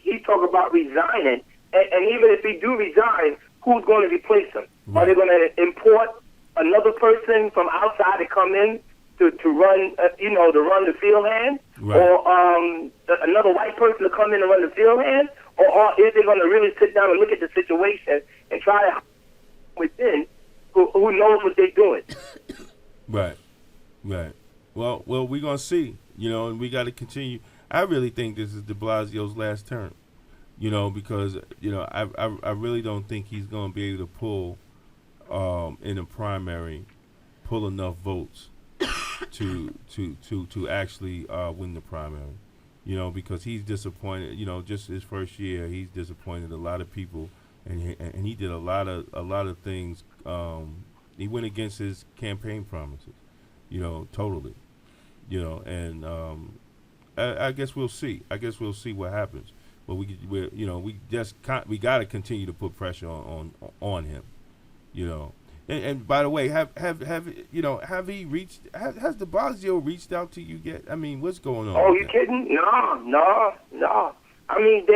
he talk about resigning. And even if he do resign, who's going to replace him? Right. Are they going to import another person from outside to come in to run, to run the field hand? Right. Or another white person to come in and run the field hand? Or is they going to really sit down and look at the situation and try to within who knows what they're doing? Right. Well, we're going to see, and we got to continue. I really think this is de Blasio's last term. Because I really don't think he's going to be able to pull in a primary, pull enough votes to actually win the primary. Because he's disappointed. Just his first year, he's disappointed a lot of people, and he did a lot of things. He went against his campaign promises. Totally. And I guess we'll see. We'll see what happens. But we got to continue to put pressure on him, And by the way, has de Blasio reached out to you yet? I mean, what's going on? Oh, you kidding? No. I mean,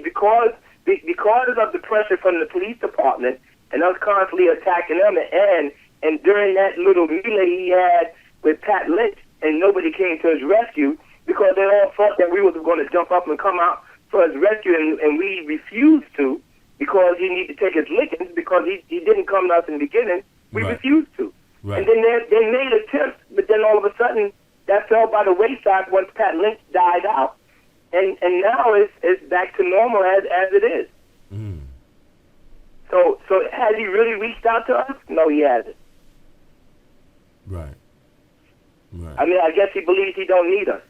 because of the pressure from the police department and us constantly attacking them, and during that little melee he had with Pat Lynch, and nobody came to his rescue, because they all thought that we were going to jump up and come out for his rescue, and we refused to, because he needed to take his lickings, because he didn't come to us in the beginning. We refused to. Right. And then they made attempts, but then all of a sudden that fell by the wayside once Pat Lynch died out. And now it's back to normal as it is. Mm. So has he really reached out to us? No, he hasn't. Right. I mean, I guess he believes he don't need us.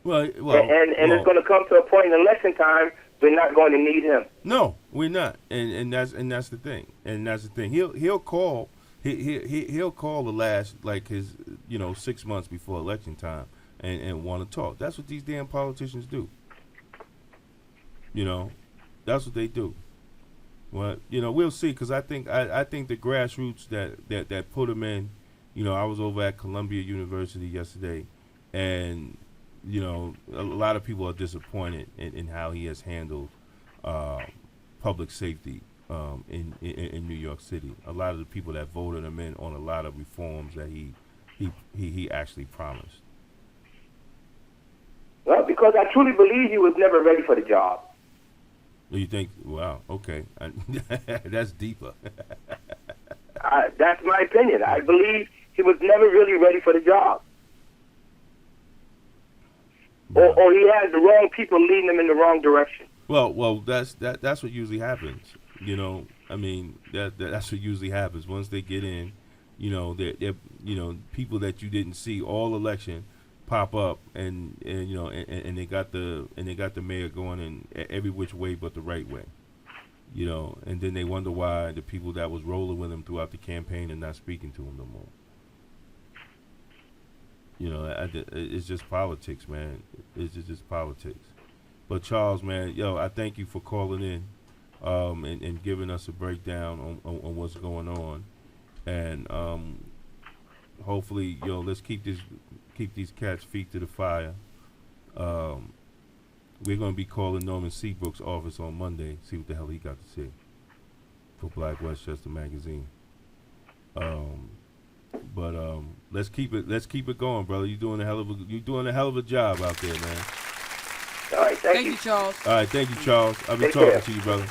Well, and it's going to come to a point in election time we're not going to need him. No, we're not, and that's the thing. He'll call He'll call the last, like, his 6 months before election time and want to talk. That's what these damn politicians do. That's what they do. Well, we'll see, because I think the grassroots that put him in. I was over at Columbia University yesterday, and a lot of people are disappointed in how he has handled public safety in New York City. A lot of the people that voted him in on a lot of reforms that he actually promised. Well, because I truly believe he was never ready for the job. You think? Wow. Okay, that's deeper. That's my opinion. I believe he was never really ready for the job. Or he had the wrong people leading him in the wrong direction. Well, that's what usually happens. I mean, that's what usually happens once they get in. They're people that you didn't see all election pop up, and they got the mayor going in every which way but the right way. And then they wonder why the people that was rolling with him throughout the campaign are not speaking to him no more. It's just politics, man. It's just politics. But Charles, man, I thank you for calling in, and giving us a breakdown on what's going on, and hopefully, let's keep these cats' feet to the fire. We're going to be calling Norman Seabrook's office on Monday, see what the hell he got to say for Black Westchester Magazine. But let's keep it going, brother. You're doing a hell of a job out there, man. All right, thank you, Charles. All right, thank you, Charles. I'll be Take talking care. to you, brother.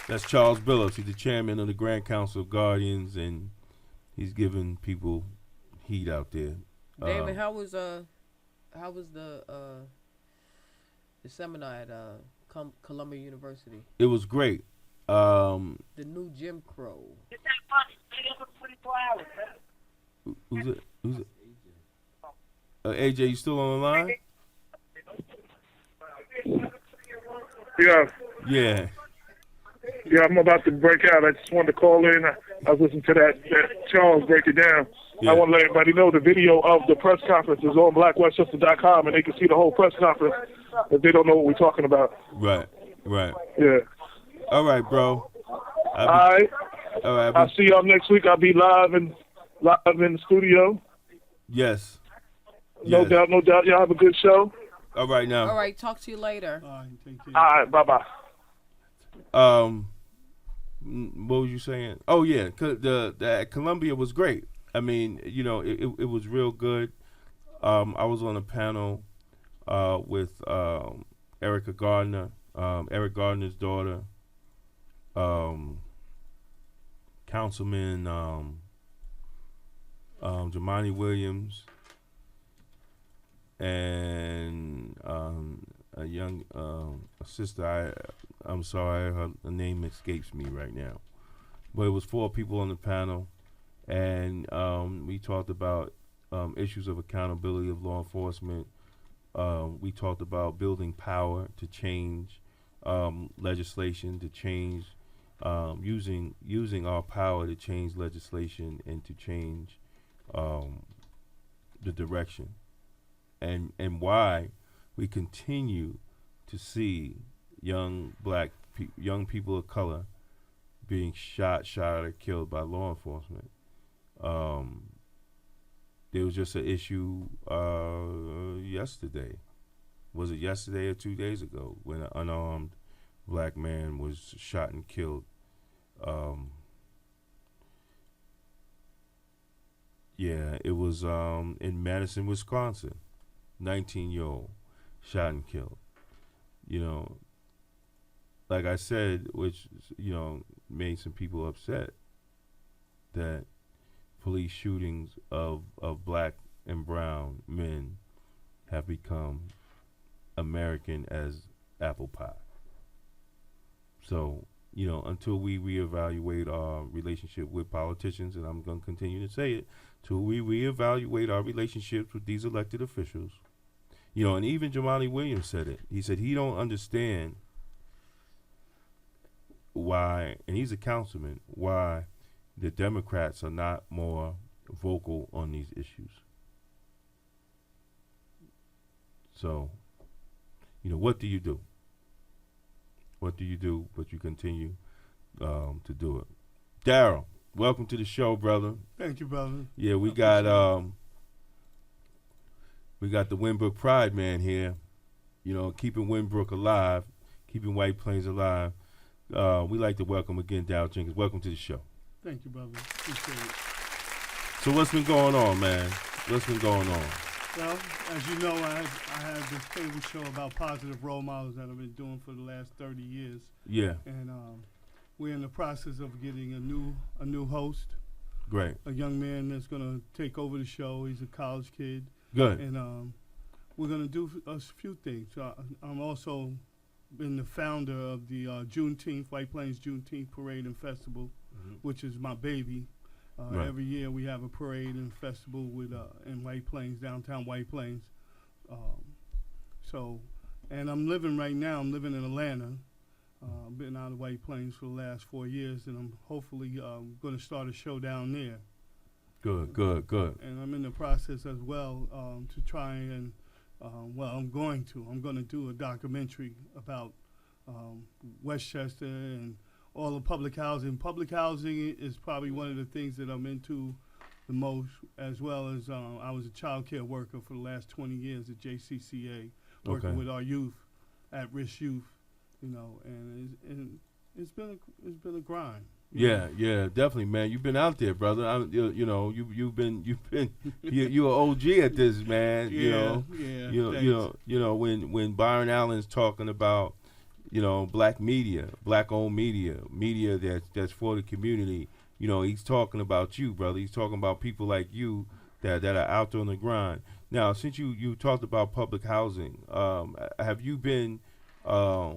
That's Charles Billups. He's the chairman of the Grand Council of Guardians, and he's giving people heat out there. David, how was the seminar at Columbia University? It was great. The new Jim Crow. Who's it? AJ, you still on the line? Yeah. Yeah. Yeah, I'm about to break out. I just wanted to call in. I was listening to that Charles break it down. Yeah. I want to let everybody know the video of the press conference is on blackwestchester.com, and they can see the whole press conference if they don't know what we're talking about. Right. Yeah. All right, bro. All right. I'll see y'all next week. I'll be live in the studio. Yes. No doubt. Y'all have a good show. All right, now. All right, talk to you later. All right, take care. All right, bye-bye. What was you saying? Oh yeah, the Columbia was great. I mean, it was real good. I was on a panel with Erica Gardner, Eric Gardner's daughter, Councilman Jamani Williams, and a young sister. I'm sorry, her name escapes me right now. But it was 4 people on the panel, and we talked about issues of accountability of law enforcement. We talked about building power to change legislation, to change using our power to change legislation and to change the direction, and why we continue to see young people of color being shot or killed by law enforcement. There was just an issue yesterday. Was it yesterday or 2 days ago when an unarmed black man was shot and killed? It was in Madison, Wisconsin. 19-year-old shot and killed. Like I said, which made some people upset, that police shootings of black and brown men have become American as apple pie. So, until we reevaluate our relationship with politicians, and I'm going to continue to say it, till we reevaluate our relationships with these elected officials, and even Jamani Williams said it. He said he don't understand why, and he's a councilman, why the Democrats are not more vocal on these issues. So, what do you do? What do you do? But you continue to do it. Daryl, welcome to the show, brother. Thank you, brother. Yeah, we got the Winbrook Pride man here. Keeping Winbrook alive, keeping White Plains alive. We like to welcome again Daryl Jenkins. Welcome to the show. Thank you, brother. Appreciate it. So what's been going on, man? What's been going on? Well, as you know, I had this cable show about positive role models that I've been doing for the last 30 years. Yeah. And we're in the process of getting a new host. Great. A young man that's going to take over the show. He's a college kid. Good. And we're going to do a few things. I'm also been the founder of the Juneteenth, White Plains Juneteenth Parade and Festival, which is my baby. Right. Every year we have a parade and festival with in White Plains, downtown White Plains. And I'm living in Atlanta. Been out of White Plains for the last 4 years, and I'm hopefully going to start a show down there. Good. And I'm in the process as well to try and, I'm going to do a documentary about Westchester and all the public housing. Public housing is probably one of the things that I'm into the most, as well as I was a child care worker for the last 20 years at JCCA, working with our youth, at-risk youth, and it's been a grind. Yeah, definitely, man. You've been out there, brother. You're an OG at this, man. When Byron Allen's talking about, black media, black-owned media that's for the community. He's talking about you, brother. He's talking about people like you that are out there on the grind. Now, since you talked about public housing, have you been? I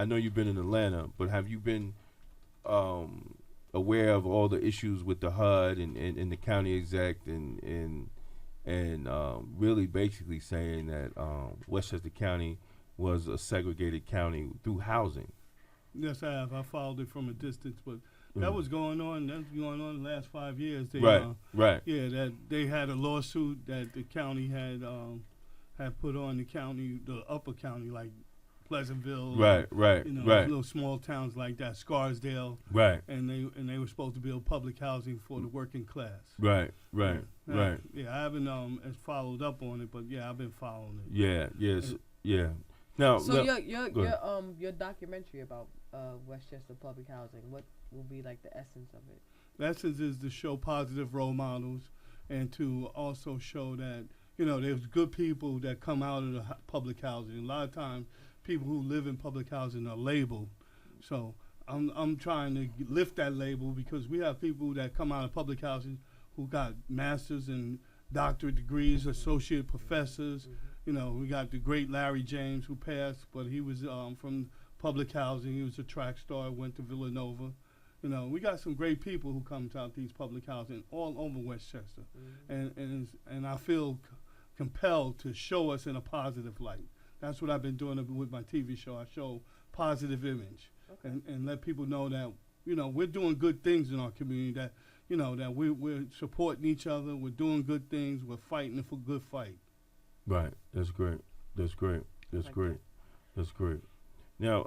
know you've been in Atlanta, but have you been aware of all the issues with the HUD and the county exec and really basically saying that Westchester County was a segregated county through housing? Yes, I have. I followed it from a distance, but that was going on. That's going on the last 5 years. Right. Yeah, that they had a lawsuit that the county had put on the upper county, like Pleasantville. Right. Little small towns like that, Scarsdale. Right. And they were supposed to build public housing for the working class. Right. Yeah, I haven't followed up on it, but yeah, I've been following it. Yeah. Now, so your documentary about Westchester public housing, what will be like the essence of it? The essence is to show positive role models and to also show that there's good people that come out of the public housing. A lot of times, people who live in public housing are labeled. So I'm trying to lift that label, because we have people that come out of public housing who got masters and doctorate degrees, associate professors. We got the great Larry James, who passed, but he was from public housing. He was a track star, went to Villanova. We got some great people who come out these public housing all over Westchester, and I feel compelled to show us in a positive light. That's what I've been doing with my TV show. I show positive image and let people know that we're doing good things in our community. That that we're supporting each other. We're doing good things. We're fighting for good fight. Right. That's great. Now,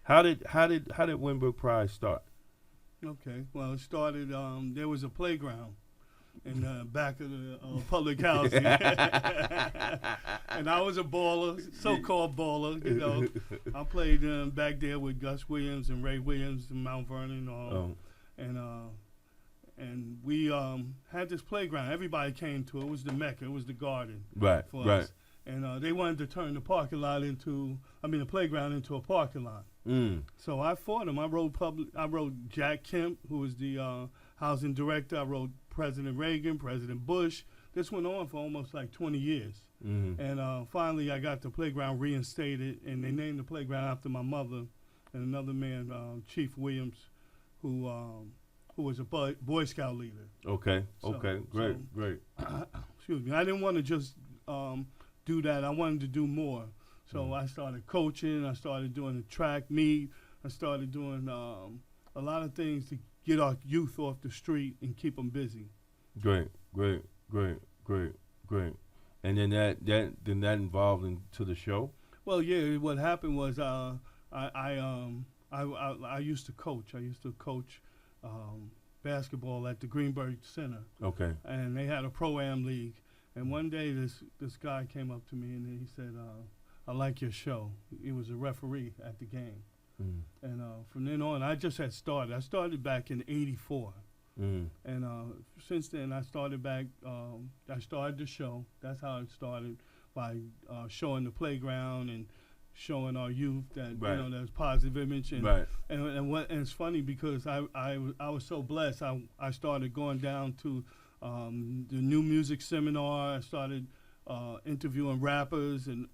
how did Winbrook Pride start? Okay. Well, it started. There was a playground in the back of the public housing, and I was a baller, so-called baller. I played back there with Gus Williams and Ray Williams and Mount Vernon, and we had this playground. Everybody came to it. It was the Mecca. It was the garden for us. And they wanted to turn the the playground into a parking lot. So I fought them. I wrote Jack Kemp, who was the housing director. I wrote President Reagan, President Bush. This went on for almost like 20 years. And finally, I got the playground reinstated, and they named the playground after my mother and another man, Chief Williams, who was a Boy Scout leader. Okay. Great. Excuse me. I didn't want to just do that. I wanted to do more. So I started coaching. I started doing the track meet. I started doing a lot of things to get our youth off the street and keep them busy. Great. And then that involved into the show. Well, yeah. What happened was I used to coach. I used to coach basketball at the Greenberg Center. Okay. And they had a pro-am league. And one day this guy came up to me and he said, I like your show. He was a referee at the game. Mm. And from then on, I just had started. I started back in '84. Mm. And since then, I started back. I started the show. That's how it started, by showing the playground and showing our youth that there's positive image. And Right. and it's funny because I was so blessed. I started going down to the new music seminar. I started interviewing rappers and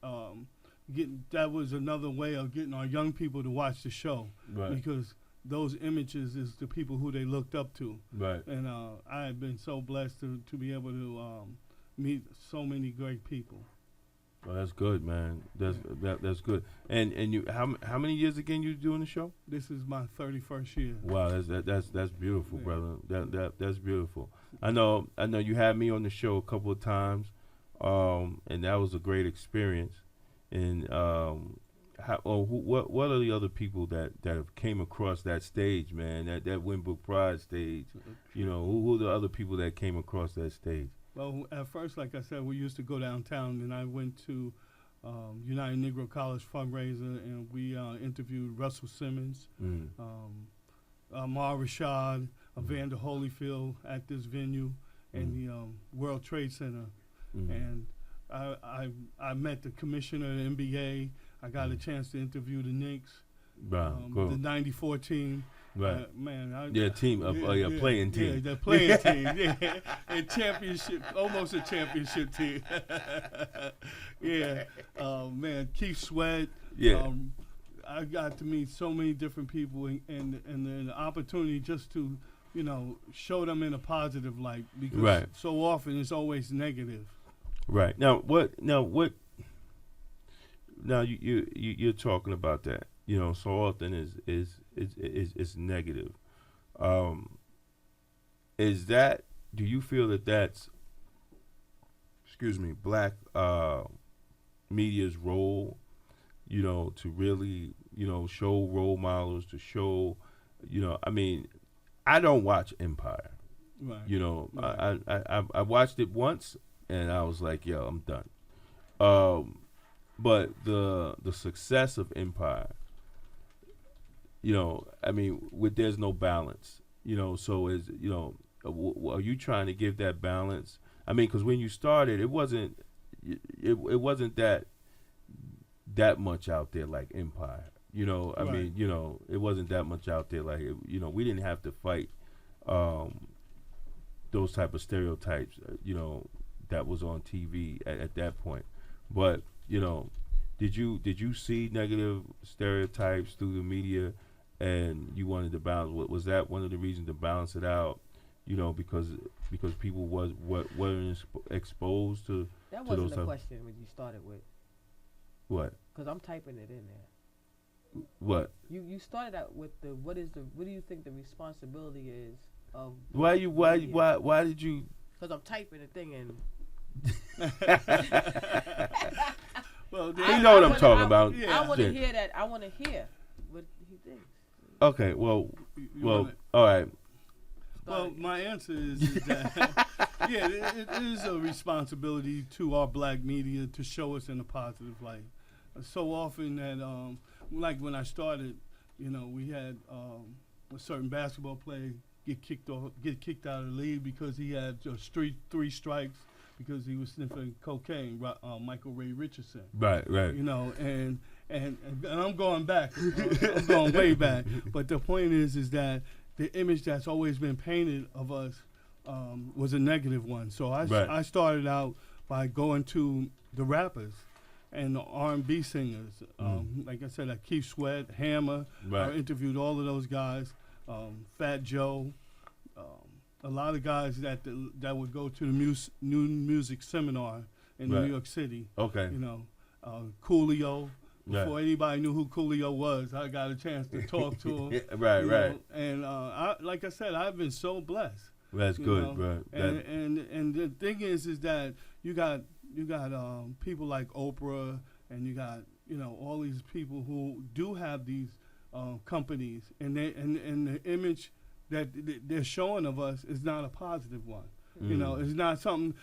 that was another way of getting our young people to watch the show. Right. Because those images is the people who they looked up to. Right. And I have been so blessed to be able to meet so many great people. Well, that's good, man. That's good. And you, how many years again you doing the show? This is my 31st year. Wow, that's beautiful, brother. That's beautiful. I know you had me on the show a couple of times, and that was a great experience. And what are the other people that have came across that stage, man? That Winbrook Pride stage. You know, who are the other people that came across that stage? Well, at first, like I said, we used to go downtown, and I went to United Negro College fundraiser, and we interviewed Russell Simmons, Amar Rashad, Evander Holyfield at this venue in the World Trade Center. And I met the commissioner of the NBA. I got a chance to interview the Knicks, Cool. the '94 team. Right. Team, playing team. Yeah, the playing team. Yeah, and championship, almost a championship team. Yeah, man, Keith Sweat. Yeah. I got to meet so many different people, and the opportunity just to, show them in a positive light, because so often it's always negative. Right. Now you're talking about that. So often is negative. Is that? Do you feel that that's? Black media's role. To really, show role models, to show, I mean, I don't watch Empire. Right. I watched it once and I was like, yo, I'm done. But the success of Empire, I mean, there's no balance, so are you trying to give that balance? I mean, because when you started, it wasn't that much out there like Empire, I mean, it wasn't that much out there like, we didn't have to fight those type of stereotypes, that was on TV at that point. But, did you see negative stereotypes through the media and you wanted to balance? Was that one of the reasons to balance it out? Because people weren't exposed to that to wasn't those the question when you started with. What? Because I'm typing it in there. What? You started out with what do you think the responsibility is of? Why did you? Because I'm typing the thing in. Well, you know what I'm talking about. I want to hear that. I want to hear what he thinks. Okay. Well. All right. Well, my answer is that it is a responsibility to our black media to show us in a positive light. So often that, like when I started, we had a certain basketball player get kicked out of the league because he had just 3 strikes because he was sniffing cocaine. Michael Ray Richardson. Right. And I'm going back. I'm going way back. But the point is that the image that's always been painted of us was a negative one. So I started out by going to the rappers and the R&B singers. Like I said, like Keith Sweat, Hammer. I interviewed all of those guys. Fat Joe. A lot of guys that would go to the new music seminar in New York City. Okay. Coolio. before anybody knew who Coolio was. I got a chance to talk to him. Right, you right. know, and like I said, I've been so blessed. That's you good, know. bro. And the thing is that you got people like Oprah, and you got all these people who do have these companies, and the image that they're showing of us is not a positive one. It's not something.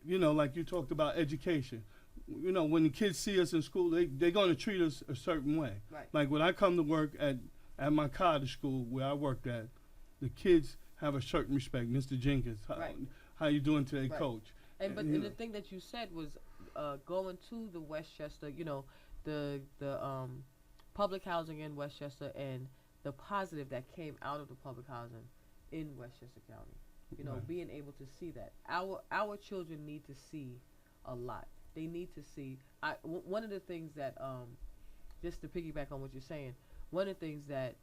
Like you talked about education. When the kids see us in school, they're going to treat us a certain way. Right. Like when I come to work at my cottage school where I worked at, the kids have a certain respect. Mr. Jenkins, how you doing today, Coach? And the thing that you said was going to the Westchester, the public housing in Westchester, and the positive that came out of the public housing in Westchester County. Being able to see that our children need to see a lot. They need to see. One of the things that just to piggyback on what you're saying, one of the things that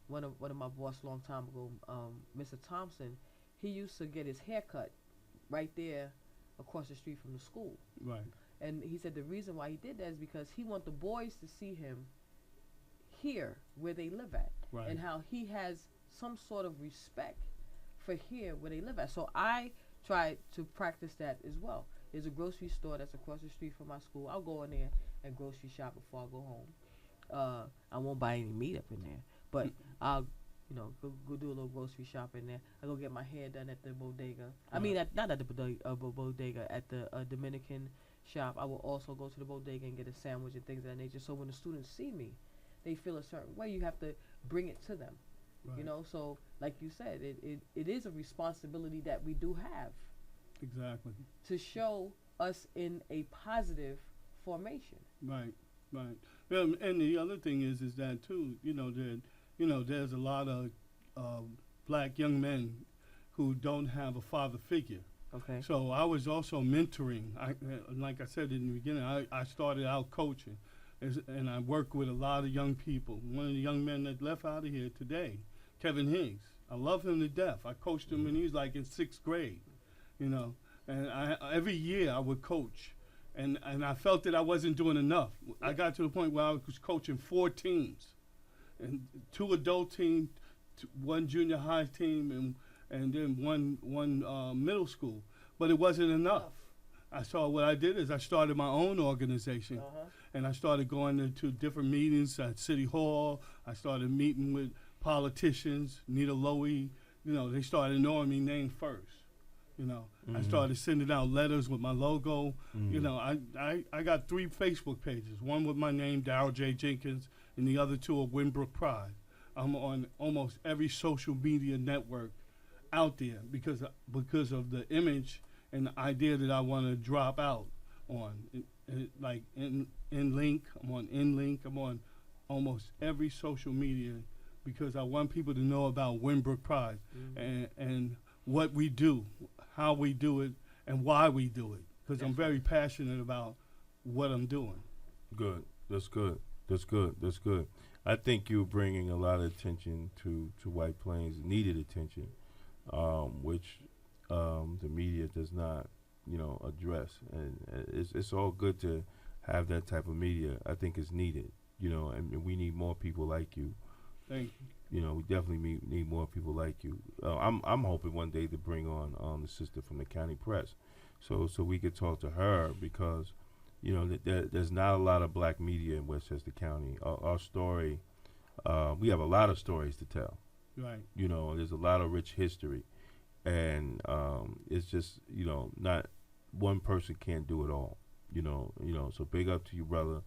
one of my boss a long time ago, Mr. Thompson, he used to get his hair cut right there across the street from the school. Right. And he said the reason why he did that is because he wanted the boys to see him here where they live at, right. and how he has some sort of respect for here where they live at. So I try to practice that as well. There's a grocery store that's across the street from my school. I'll go in there and grocery shop before I go home. I won't buy any meat up in there, but I'll go do a little grocery shop in there. I go get my hair done at the bodega. I mean, not at the bodega, at the Dominican shop. I will also go to the bodega and get a sandwich and things of that nature. So when the students see me, they feel a certain way. You have to bring it to them, right. So like you said, it is a responsibility that we do have. Exactly. To show us in a positive formation. Right. And the other thing is that too, that there's a lot of black young men who don't have a father figure. Okay. So I was also mentoring. Like I said in the beginning, I started out coaching, and I work with a lot of young people. One of the young men that left out of here today, Kevin Higgs. I love him to death. I coached him when he was like in 6th grade, and every year I would coach, and I felt that I wasn't doing enough. I got to the point where I was coaching 4 teams, and 2 adult teams, 1 junior high team, and then one middle school, but it wasn't enough. What I did is I started my own organization, and I started going into different meetings at City Hall. I started meeting with politicians, Nita Lowey. They started knowing me name first. I started sending out letters with my logo. I got 3 Facebook pages, one with my name, Darryl J. Jenkins, and the other 2 are Winbrook Pride. I'm on almost every social media network out there because of the image and the idea that I want to drop out on. Like in Link, I'm on InLink, I'm on almost every social media because I want people to know about Winbrook Pride and what we do, how we do it, and why we do it. Because I'm very passionate about what I'm doing. Good. That's good. I think you're bringing a lot of attention to White Plains, needed attention, which the media does not, address. And it's all good to have that type of media. I think it's needed, and we need more people like you. Thank you. We definitely need more people like you. I'm hoping one day to bring on the sister from the county press, so we could talk to her because, there's not a lot of black media in Westchester County. Our story, we have a lot of stories to tell. Right. There's a lot of rich history, and it's just not one person can't do it all. So big up to you, brother.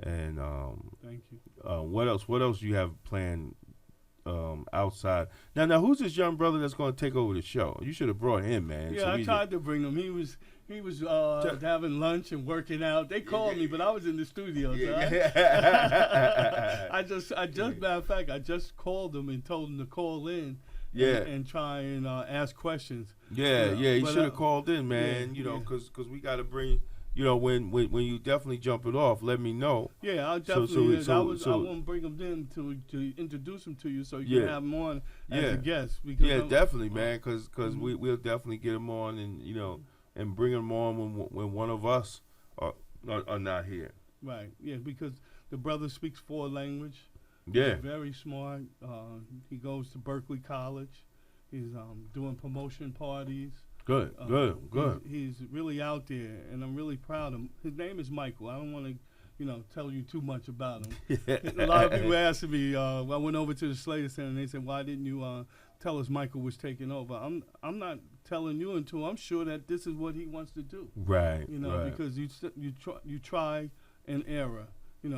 And thank you. What else do you have planned? Outside now who's this young brother that's going to take over the show? You should have brought him, man. Yeah, I tried to bring him. He was having lunch and working out. They called me, but I was in the studio. So I just matter of fact, I just called him and told him to call in. And try and ask questions. He should have called in, man. Because we got to bring. When you definitely jump it off, let me know. Yeah, I'll definitely. I won't bring him in to introduce him to you, so you can have him on as a guest. Because definitely, man. Because we'll definitely get him on, and and bring him on when one of us are not here. Right. Yeah, because The brother speaks 4 languages. Yeah. He's very smart. He goes to Berkeley College. He's doing promotion parties. Good. He's really out there, and I'm really proud of him. His name is Michael. I don't want to, tell you too much about him. A lot of people asking me. I went over to the Slater Center, and they said, "Why didn't you tell us Michael was taking over?" I'm not telling you until I'm sure that this is what he wants to do. Right. Because you try and error.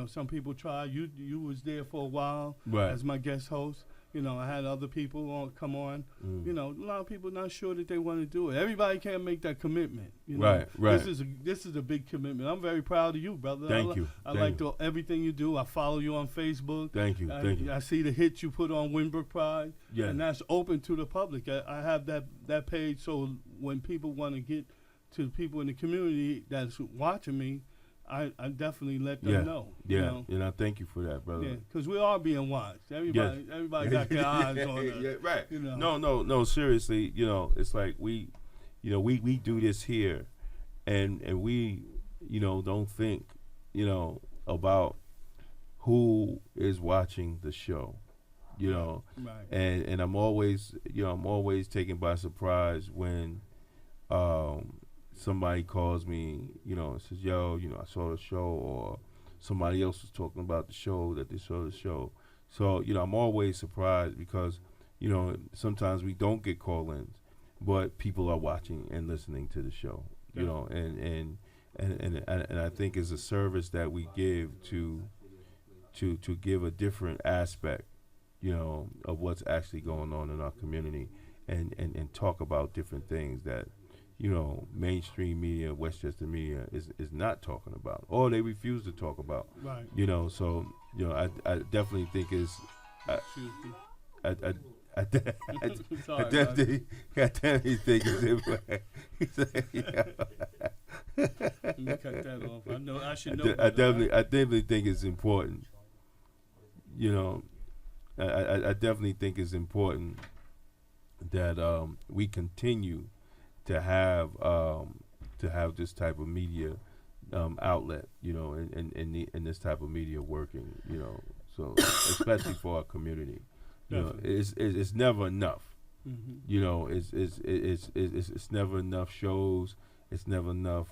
Some people try. You was there for a while as my guest host. I had other people come on. A lot of people not sure that they want to do it. Everybody can't make that commitment. Right. This is a big commitment. I'm very proud of you, brother. Thank you. I like everything you do. I follow you on Facebook. Thank you. I see the hits you put on Winbrook Pride, and that's open to the public. I have that page, so when people want to get to people in the community that's watching me, I definitely let them know. Yeah, and I thank you for that, brother. Yeah, because we are being watched. Everybody got their eyes on us. Yeah, right. No. Seriously, it's like we do this here, and we, don't think, about who is watching the show, Right. and I'm always taken by surprise when, somebody calls me, and says, "Yo, I saw the show," or somebody else was talking about the show that they saw the show. So, I'm always surprised because, sometimes we don't get call-ins, but people are watching and listening to the show. And I think it's a service that we give to give a different aspect, of what's actually going on in our community, and talk about different things that, mainstream media, Westchester media is not talking about, or they refuse to talk about. Right. So I definitely think it's. I definitely think it's important. Let me cut that off. I know I should know. I definitely think it's important. I definitely think it's important that we continue to have this type of media outlet, and this type of media working, so especially for our community, it's never enough. Mm-hmm. It's never enough shows. It's never enough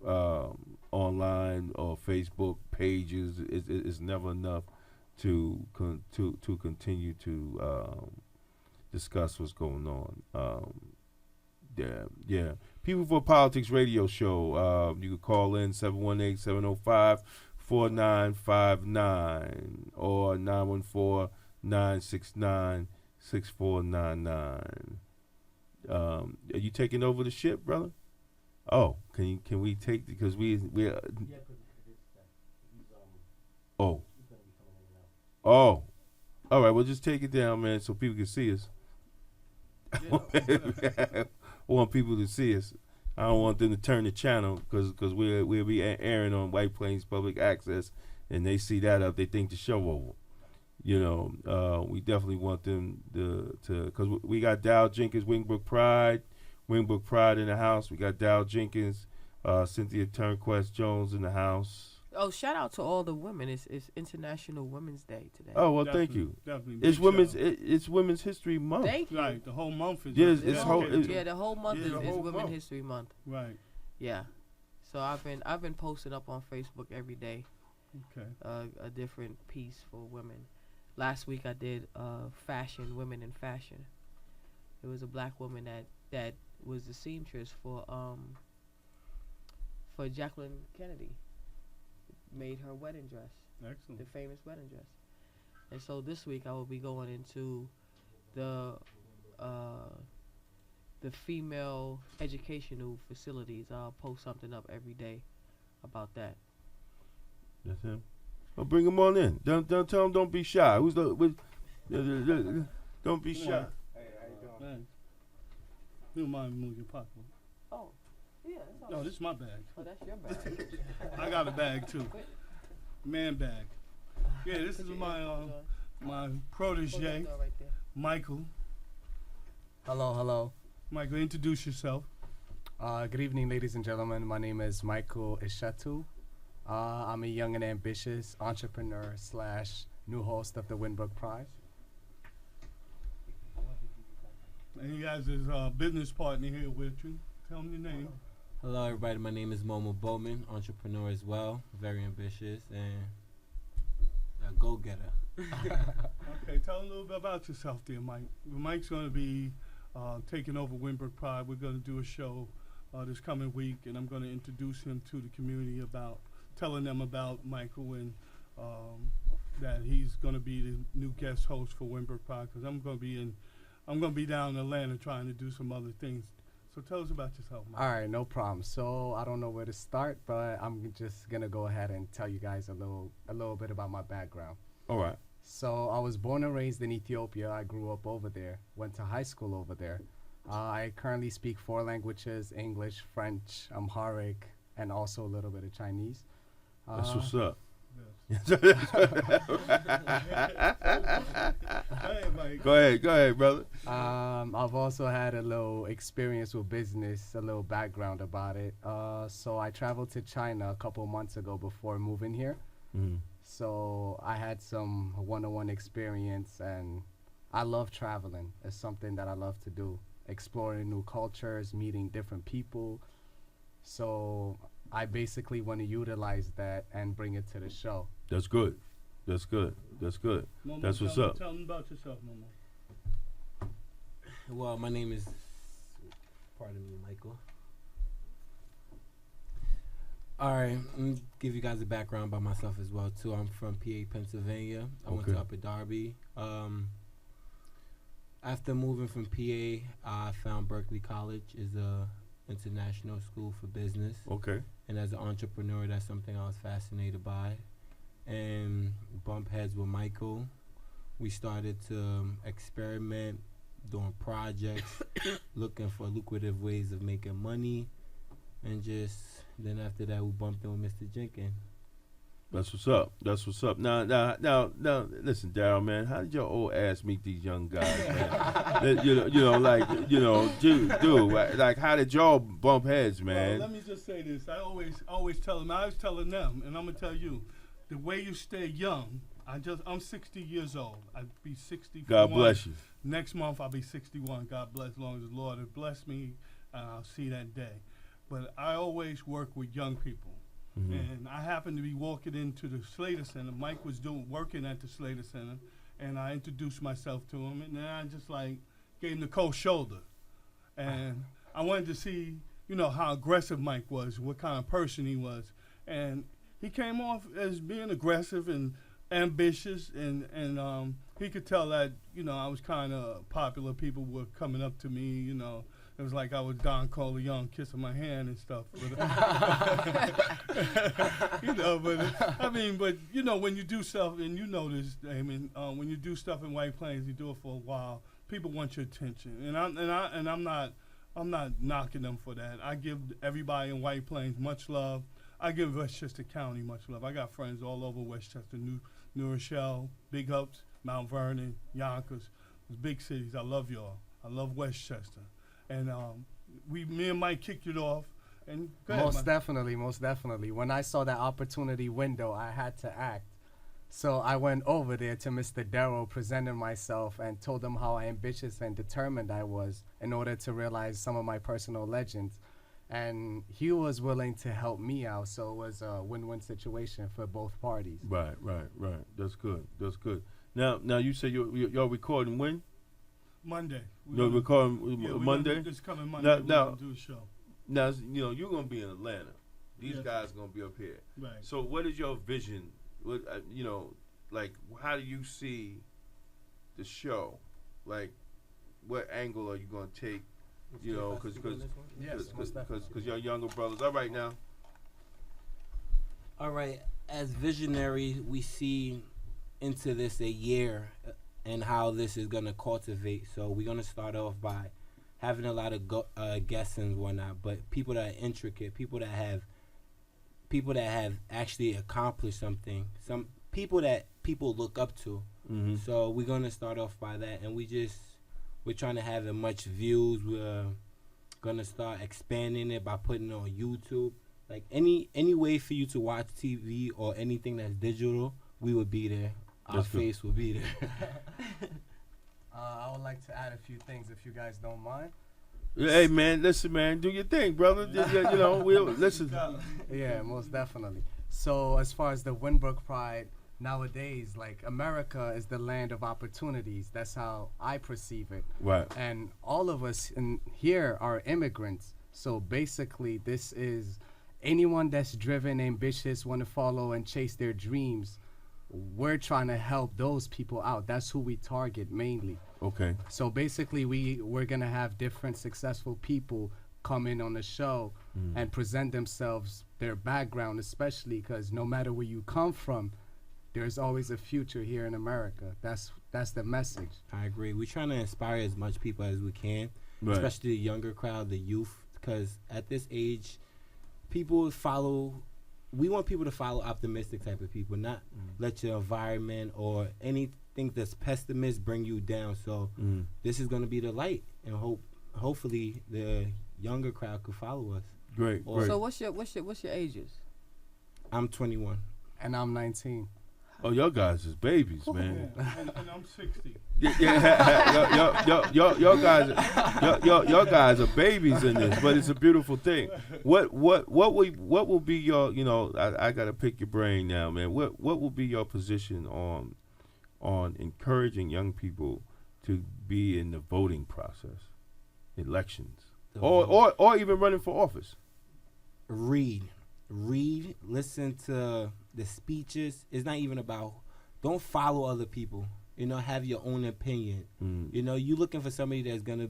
online or Facebook pages. It's never enough to continue to discuss what's going on. Yeah. People for Politics radio show. You can call in 718-705-4959 or 914-969-6499. Are you taking over the ship, brother? Oh, can we take, because we oh, all right. Well, just take it down, man, so people can see us. I want people to see us. I don't want them to turn the channel because we'll be airing on White Plains Public Access, and they see that up, they think the show over. We definitely want them to because we got Dow Jenkins, Wingbrook Pride in the house. We got Dow Jenkins, Cynthia Turnquest Jones in the house. Oh, shout out to all the women. It's International Women's Day today. Oh, well, thank you. Definitely. It's Women's History Month. Thank you. Right, the whole month is. The whole month is Women's History Month. Right. Yeah. So I've been posting up on Facebook every day. Okay. A different piece for women. Last week I did fashion, women in fashion. It was a black woman that was the seamstress for Jacqueline Kennedy. Made her wedding dress. Excellent. The famous wedding dress. And so this week I will be going into the female educational facilities. I'll post something up every day about that. That's him. Well, bring him on in. Don't tell him don't be shy. Don't be shy. Hey, how you doing? You don't mind moving your pocket? Oh, yeah. That's all. No, this is my bag. Oh, that's your bag. I got a bag too. Man bag. Yeah, this is my protege, Right there. Michael. Hello. Michael, introduce yourself. Good evening, ladies and gentlemen. My name is Michael Ishatu. I'm a young and ambitious entrepreneur slash new host of the Winbrook Prize. And he has his business partner here with you. Tell him your name. Hello, everybody. My name is Momo Bowman, entrepreneur as well, very ambitious and a go-getter. Okay, tell him a little bit about yourself there, Mike. Mike's going to be taking over Winbrook Pride. We're going to do a show this coming week, and I'm going to introduce him to the community about telling them about Michael and that he's going to be the new guest host for Winbrook Pride because I'm going to be down in Atlanta trying to do some other things. So tell us about yourself, Mike. All right, no problem. So I don't know where to start, but I'm just gonna go ahead and tell you guys a little bit about my background. All right. So I was born and raised in Ethiopia. I grew up over there, went to high school over there. I currently speak 4 languages: English, French, Amharic, and also a little bit of Chinese. That's what's up. Hey, Mike. Go ahead, brother. I've also had a little experience with business, a little background about it. So I traveled to China a couple months ago before moving here. Mm-hmm. So I had some one-on-one experience, and I love traveling. It's something that I love to do, exploring new cultures, meeting different people. So I basically want to utilize that and bring it to the show. That's good. That's good. That's good. Momo, That's what's tell up. Tell them about yourself, Momo. Well, my name is, pardon me, Michael. All right, let me give you guys a background about myself as well, too. I'm from PA, Pennsylvania. I went to Okay. Upper Darby. After moving from PA, I found Berkeley College is a international school for business. Okay. And as an entrepreneur, that's something I was fascinated by. And bump heads with Michael. We started to experiment, doing projects, looking for lucrative ways of making money. And just then after that, we bumped in with Mr. Jenkins. That's what's up. That's what's up. Now, listen, Daryl, man. How did your old ass meet these young guys, man? dude, like, how did y'all bump heads, man? Well, let me just say this. I always tell them. I was telling them, and I'm gonna tell you, the way you stay young. I'm 60 years old. I'd be 61. God bless you. Next month I'll be 61. God bless, as long as the Lord has blessed me, and I'll see that day. But I always work with young people. Mm-hmm. And I happened to be walking into the Slater Center. Mike was working at the Slater Center, and I introduced myself to him, and then I just gave him the cold shoulder. And I wanted to see, how aggressive Mike was, what kind of person he was. And he came off as being aggressive and ambitious, and he could tell that, I was kind of popular. People were coming up to me, It was like I was Don Corleone kissing my hand and stuff. But when you do stuff, and you know this, Damon, when you do stuff in White Plains, you do it for a while. People want your attention, and I'm not knocking them for that. I give everybody in White Plains much love. I give Westchester County much love. I got friends all over Westchester, New Rochelle, Big Ups, Mount Vernon, Yonkers, those big cities. I love y'all. I love Westchester. And me and Mike kicked it off. And go ahead, Most Mike. definitely. When I saw that opportunity window, I had to act. So I went over there to Mr. Darrow, presented myself, and told him how ambitious and determined I was in order to realize some of my personal legends. And he was willing to help me out, so it was a win-win situation for both parties. Right. That's good. Now you say y'all recording when? Monday. You're recording Monday? This coming Monday, we're going to do a show. Now, you're going to be in Atlanta. These Yes. guys going to be up here. Right. So what is your vision? What, how do you see the show? Like, what angle are you going to take? Because your younger brothers. All right, now. All right, as visionary, we see into this a year and how this is going to cultivate. So we're going to start off by having a lot of guests and whatnot, but people that are intricate, people that have actually accomplished something, some people that people look up to. Mm-hmm. So we're going to start off by that, and we're trying to have as much views. We're going to start expanding it by putting it on YouTube. Like any way for you to watch TV or anything that's digital, we would be there. Our That's good. face would be there. I would like to add a few things if you guys don't mind. Hey man, listen man, do your thing, brother. You know, we'll listen. Yeah, most definitely. So as far as the Winbrook Pride, nowadays, like, America is the land of opportunities. That's how I perceive it. Right. And all of us in here are immigrants. So basically, this is anyone that's driven, ambitious, want to follow and chase their dreams. We're trying to help those people out. That's who we target mainly. Okay. So basically, we're gonna have different successful people come in on the show and present themselves, their background, especially because no matter where you come from, there's always a future here in America. That's the message. I agree. We're trying to inspire as much people as we can, Right. especially the younger crowd, the youth, because at this age, people follow. We want people to follow optimistic type of people, not let your environment or anything that's pessimist bring you down. So this is going to be the light, and hopefully the younger crowd could follow us. Great. Or- Great. So what's your ages? I'm 21. And I'm 19. Oh, y'all guys is babies, man. And I'm 60. Y'all guys are babies in this, but it's a beautiful thing. What will be your, you know, I gotta pick your brain now, man. What will be your position on encouraging young people to be in the voting process, elections, or even running for office? Read, listen to the speeches. It's not even about, don't follow other people, you know, have your own opinion. You know, you looking for somebody that's going to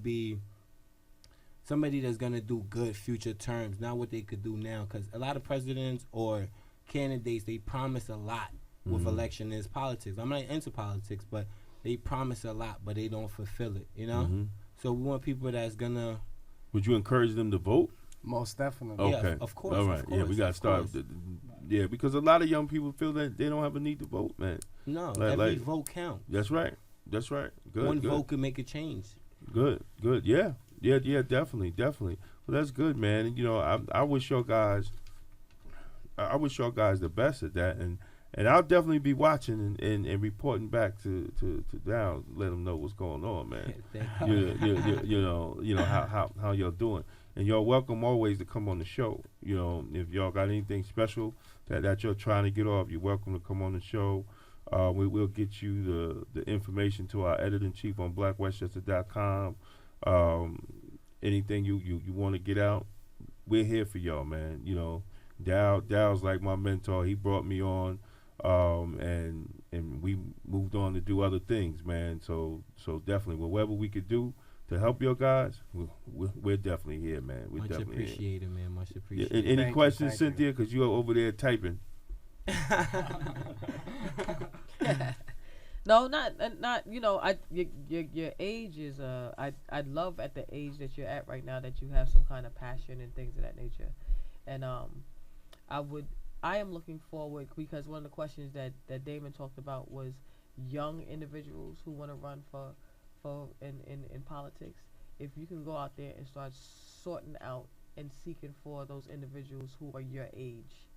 do good future terms, not what they could do now, because a lot of presidents or candidates, they promise a lot with election is politics. I'm not into politics, but they promise a lot, but they don't fulfill it, you know. So we want people that's gonna. Would you encourage them to vote? Most definitely. Yeah, Okay. of course. All right. Of Yeah, we course, gotta of start. course. Yeah, because a lot of young people feel that they don't have a need to vote, man. No, Like- every like- vote counts. That's right. Good. One good. vote could make a change. Good. Yeah. Definitely. Well, that's good, man. And, you know, I wish y'all guys, the best at that, and I'll definitely be watching and reporting back to Down, let them know what's going on, man. Thank you. you know how y'all doing, and y'all welcome always to come on the show. You know, if y'all got anything special that you're trying to get off, you're welcome to come on the show. We'll get you the information to our editor-in-chief on blackwestchester.com. Anything you want to get out, we're here for y'all, man. You know, Dow's like my mentor. He brought me on, and we moved on to do other things, man. So definitely, whatever we could do to help your guys, we're definitely here, man. We're Much definitely appreciated, man. Much here. appreciated. Any Thank you, questions, thank you. Cynthia? Because you're over there typing. No, not. You know, your age is. I'd love at the age that you're at right now that you have some kind of passion and things of that nature, and I am looking forward, because one of the questions that Damon talked about was young individuals who want to run for in politics. If you can go out there and start sorting out and seeking for those individuals who are your age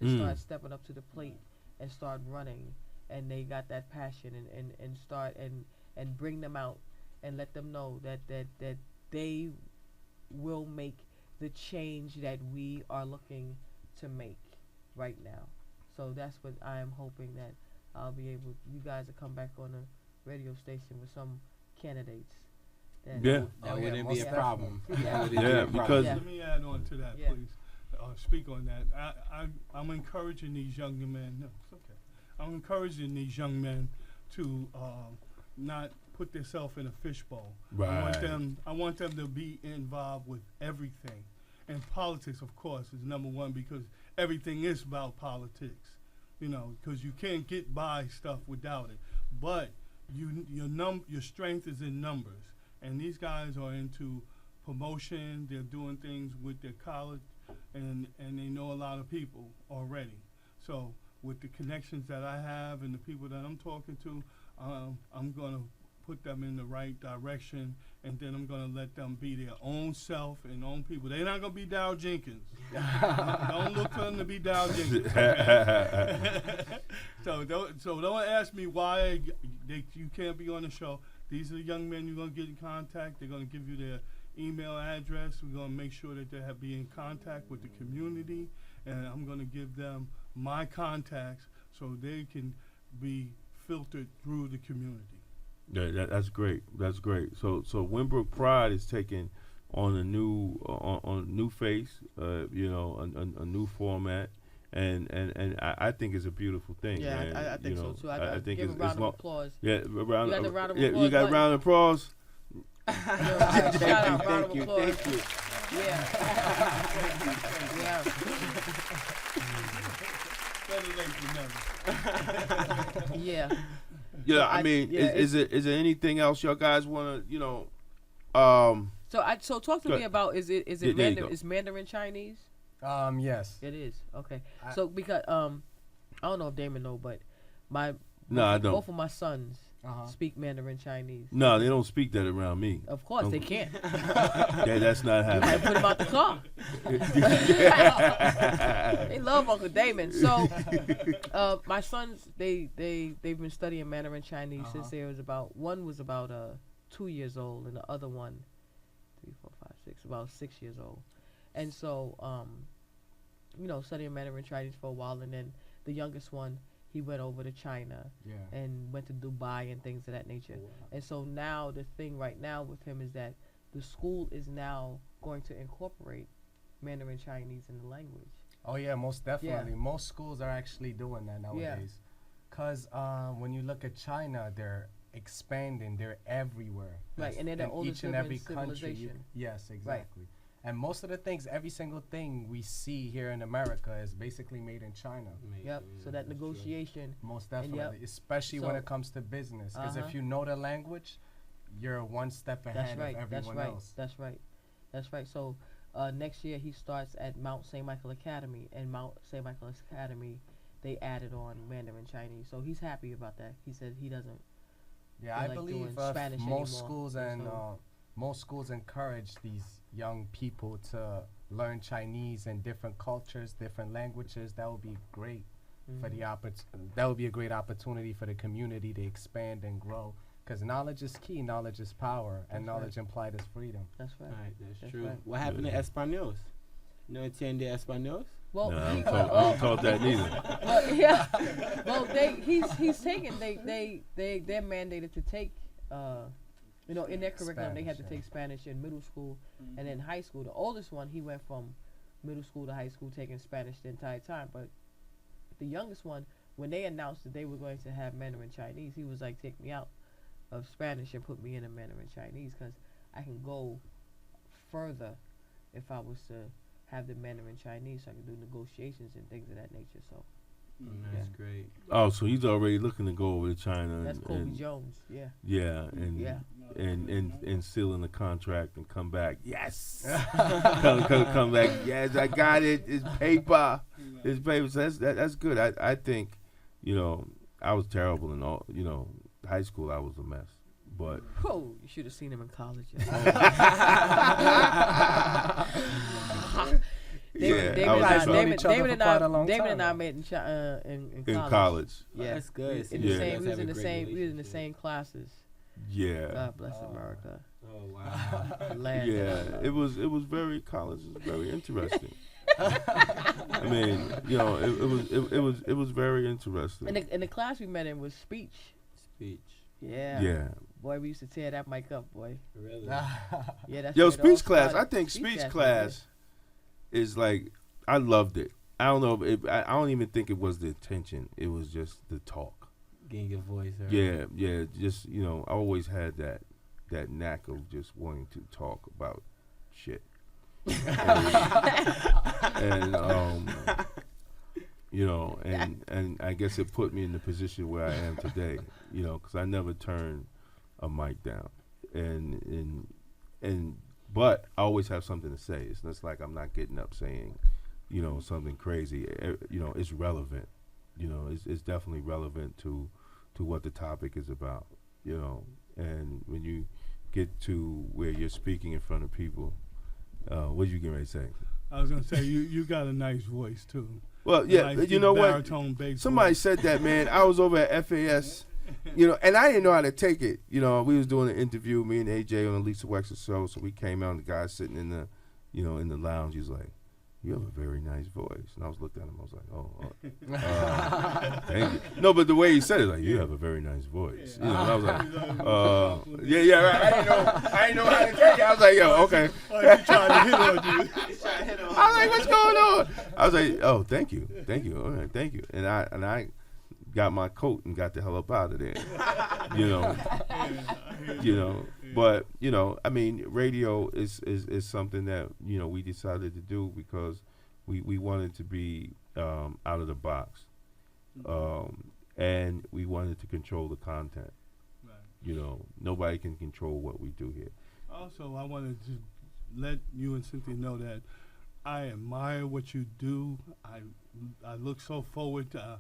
to start stepping up to the plate and start running, and they got that passion, and start and bring them out and let them know that they will make the change that we are looking to make right now. So that's what I am hoping, that I'll be able, you guys to come back on a radio station with some candidates. That Yeah. That Oh, yeah, wouldn't be a most problem. definitely. That wouldn't Yeah, be a problem. because- Yeah. Let me add on to that, Yeah. please. Speak on that. I'm encouraging these young men. No, it's okay. I'm encouraging these young men to not put themselves in a fishbowl. Right. I want them to be involved with everything. And politics, of course, is number one, because everything is about politics. You know, because you can't get by stuff without it. But your strength is in numbers, and these guys are into promotion. They're doing things with their college, and they know a lot of people already. So with the connections that I have and the people that I'm talking to, I'm gonna put them in the right direction, and then I'm gonna let them be their own self and own people. They're not gonna be Dow Jenkins. Don't look for them to be Dow Jenkins. So don't ask me why you can't be on the show. These are the young men you're gonna get in contact. They're gonna give you their email address. We're gonna make sure that they be in contact with the community, and I'm gonna give them my contacts so they can be filtered through the community. Yeah, that's great. That's great. So Winbrook Pride is taking on a new face, a new format, and I think it's a beautiful thing. Yeah, man. I think so too. I think give a round of applause. Yeah, You got the round of applause you got a round of applause. Thank you. Yeah. Yeah. Better late than never. Yeah. Yeah, So I mean, yeah, is there anything else y'all guys want to, So talk to Go me ahead. about is Yeah, there you Mandarin, go. is Mandarin Chinese? Yes. It is. Okay. So because I don't know if Damon know, but No, I don't. both of my sons speak Mandarin Chinese. No, they don't speak that around me. Of course they can't. That's not I happening. put them out the car. They love Uncle Damon. So my sons they've been studying Mandarin Chinese since they was about 2 years old, and the other one 3, 4, 5, 6 about 6 years old. And so studying Mandarin Chinese for a while, and then the youngest one, he went over to China and went to Dubai and things of that nature. And so now the thing right now with him is that the school is now going to incorporate Mandarin Chinese in the language. Oh yeah, most definitely. Most schools are actually doing that nowadays. Cause when you look at China, they're expanding. They're everywhere. Right, and they're the in oldest each and living every country. civilization. Yes, exactly. And most of the things, every single thing we see here in America is basically made in China. Yep. So that negotiation. Most and definitely, especially when So- it comes to business. Because Uh-huh. if you know the language, you're one step ahead of everyone else. That's right. So next year he starts at Mount St. Michael Academy, and Mount St. Michael Academy, they added on Mandarin Chinese. So he's happy about that. He said he doesn't. Yeah, feel I like believe doing if Spanish most anymore. schools and So- most schools encourage these young people to learn Chinese and different cultures, different languages, that would be great for the that would be a great opportunity for the community to expand and grow. Because knowledge is key, knowledge is power, and knowledge implied is freedom. That's right. Right, that's That's true. right. What happened to Españoles? No entiende Españoles? Well, No, I don't talk that neither. well, yeah. Well, he's taking they're mandated to take in their curriculum they had to Spanish, take Spanish in middle school and then high school. The oldest one, he went from middle school to high school taking Spanish the entire time. But the youngest one, when they announced that they were going to have Mandarin Chinese, he was like, take me out of Spanish and put me in a Mandarin Chinese because I can go further if I was to have the Mandarin Chinese, so I can do negotiations and things of that nature. So That's great. Oh, so he's already looking to go over to China. that's and, Kobe and Jones. Yeah. Yeah, and Yeah. and seal in the contract and come back. Yes, come back. Yes, I got it. It's paper. It's paper. So that's good. I think, I was terrible in all. High school I was a mess, but Whoa, you should have seen him in college. Yeah, David, I was and I, known David, each other David for and quite a I, long David time. and I met in in college. college. Yeah, That's good. In Yeah. the same, we was Have a in the great same, we was in the relationship. same classes. Yeah, God bless America. Oh wow. The land yeah. of- It was very college. It was very interesting. I mean, it was very interesting. And the class we met in was speech. Speech. Yeah. Yeah. Boy, we used to tear that mic up, boy. Really? Yeah, that's Yo, where it all speech class. started. I think speech was class is like, I loved it. I don't know. I don't even think it was the intention. It was just the talk. Getting your voice heard. Yeah. Just I always had that knack of just wanting to talk about shit. And I guess it put me in the position where I am today. Because I never turned a mic down, but I always have something to say. It's not like I'm not getting up saying, something crazy. It's relevant. It's definitely relevant to what the topic is about. you know, and when you get to where you're speaking in front of people, what you get ready to say? I was gonna say you got a nice voice too. Well, yeah, Nice you know what? baritone bass Somebody voice. said that, man. I was over at FAS, you know, and I didn't know how to take it. You know, we was doing an interview, me and AJ on the Lisa Wexler show, so we came out, and the guy sitting in the, you know, in the lounge, he's like, "You have a very nice voice." And I was looking at him, I was like, thank you. No, but the way he said it, like, "You have a very nice voice." You know, and I was like, yeah, right. I didn't know how to take it. I was like, yo, okay. Oh, he tried to hit on you. I was like, what's going on? I was like, oh, thank you. All right, thank you. And I got my coat and got the hell up out of there. You know. But, you know, I mean, radio is something that, you know, we decided to do because we wanted to be out of the box. And we wanted to control the content. Right. You know, nobody can control what we do here. Also, I wanted to let you and Cynthia know that I admire what you do. I look so forward to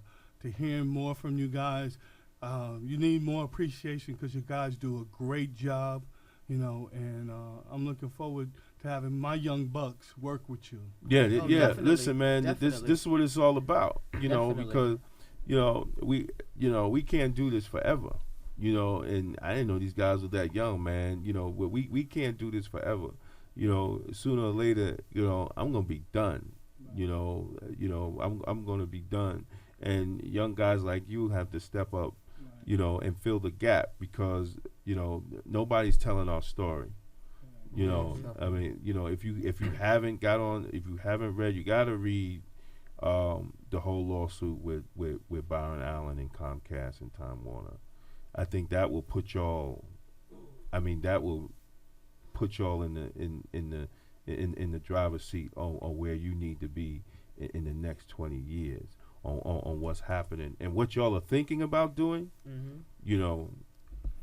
hearing more from you guys. You need more appreciation because you guys do a great job, you know, and I'm looking forward to having my young bucks work with you. Yeah, Oh, yeah. definitely, Listen, man, this definitely. is what it's all about, you know, Definitely. because we can't do this forever, you know, and I didn't know these guys were that young, man. You know, we can't do this forever. You know, sooner or later, you know, I'm gonna be done. You know, I'm gonna be done, and young guys like you have to step up, you know, and fill the gap because, you know, nobody's telling our story. You know, I mean, you know, if you haven't read, you gotta read the whole lawsuit with Byron Allen and Comcast and Time Warner. I think that will put y'all. I mean, that will put y'all in the driver's seat on where you need to be in the next 20 years on what's happening and what y'all are thinking about doing. Mm-hmm. You know,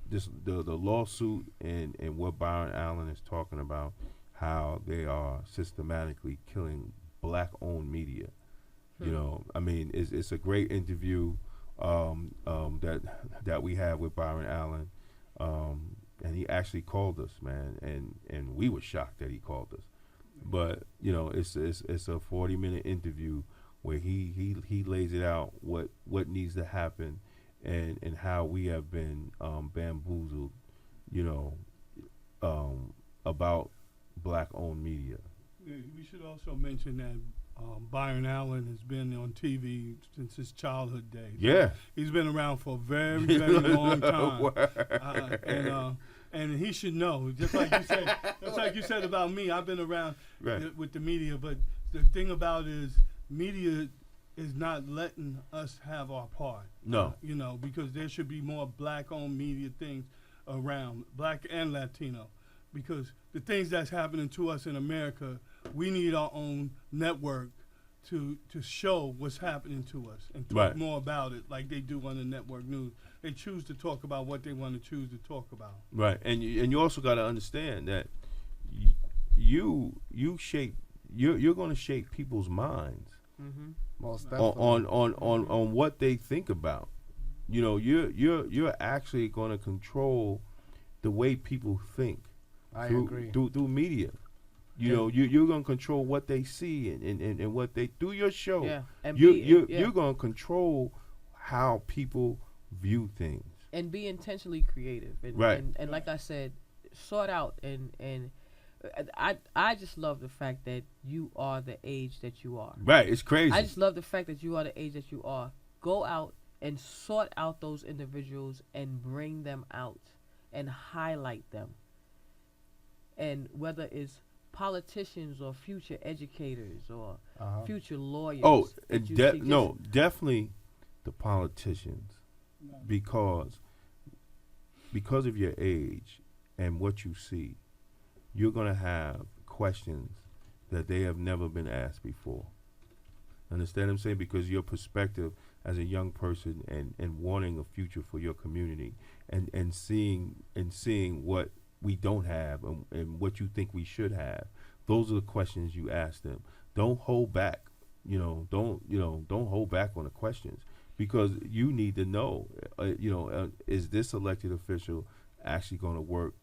the lawsuit and what Byron Allen is talking about, how they are systematically killing black-owned media. You know, I mean, it's a great interview that we have with Byron Allen, and he actually called us, man, and we were shocked that he called us. But you know, it's a 40-minute interview where he lays it out what needs to happen and how we have been bamboozled, you know, about black-owned media. Yeah, we should also mention that Byron Allen has been on TV since his childhood days. Yeah. He's been around for a very, very long time. And he should know, just like you said about me, I've been around with the media, but the thing about it is media is not letting us have our part. No. You know, because there should be more black-owned media things around, black and Latino. Because the things that's happening to us in America, we need our own network to show what's happening to us and talk more about it like they do on the network news. They choose to talk about what they want to choose to talk about. Right, and you also got to understand that you're going to shape people's minds Most definitely. on what they think about. You know, you're actually going to control the way people think. I agree. Through media. You know, you're gonna control what they see and what they through your show. Yeah, and you're gonna control how people view things. And be intentionally creative. And, and like I said, sort out and I just love the fact that you are the age that you are. Right, it's crazy. I just love the fact that you are the age that you are. Go out and sort out those individuals and bring them out and highlight them. And whether it's politicians or future educators or future lawyers. Oh, that definitely the politicians, because of your age and what you see, you're gonna have questions that they have never been asked before. Understand what I'm saying? Because your perspective as a young person and wanting a future for your community and seeing what we don't have and what you think we should have. Those are the questions you ask them. Don't hold back. Don't hold back on the questions, because you need to know, is this elected official actually going to work,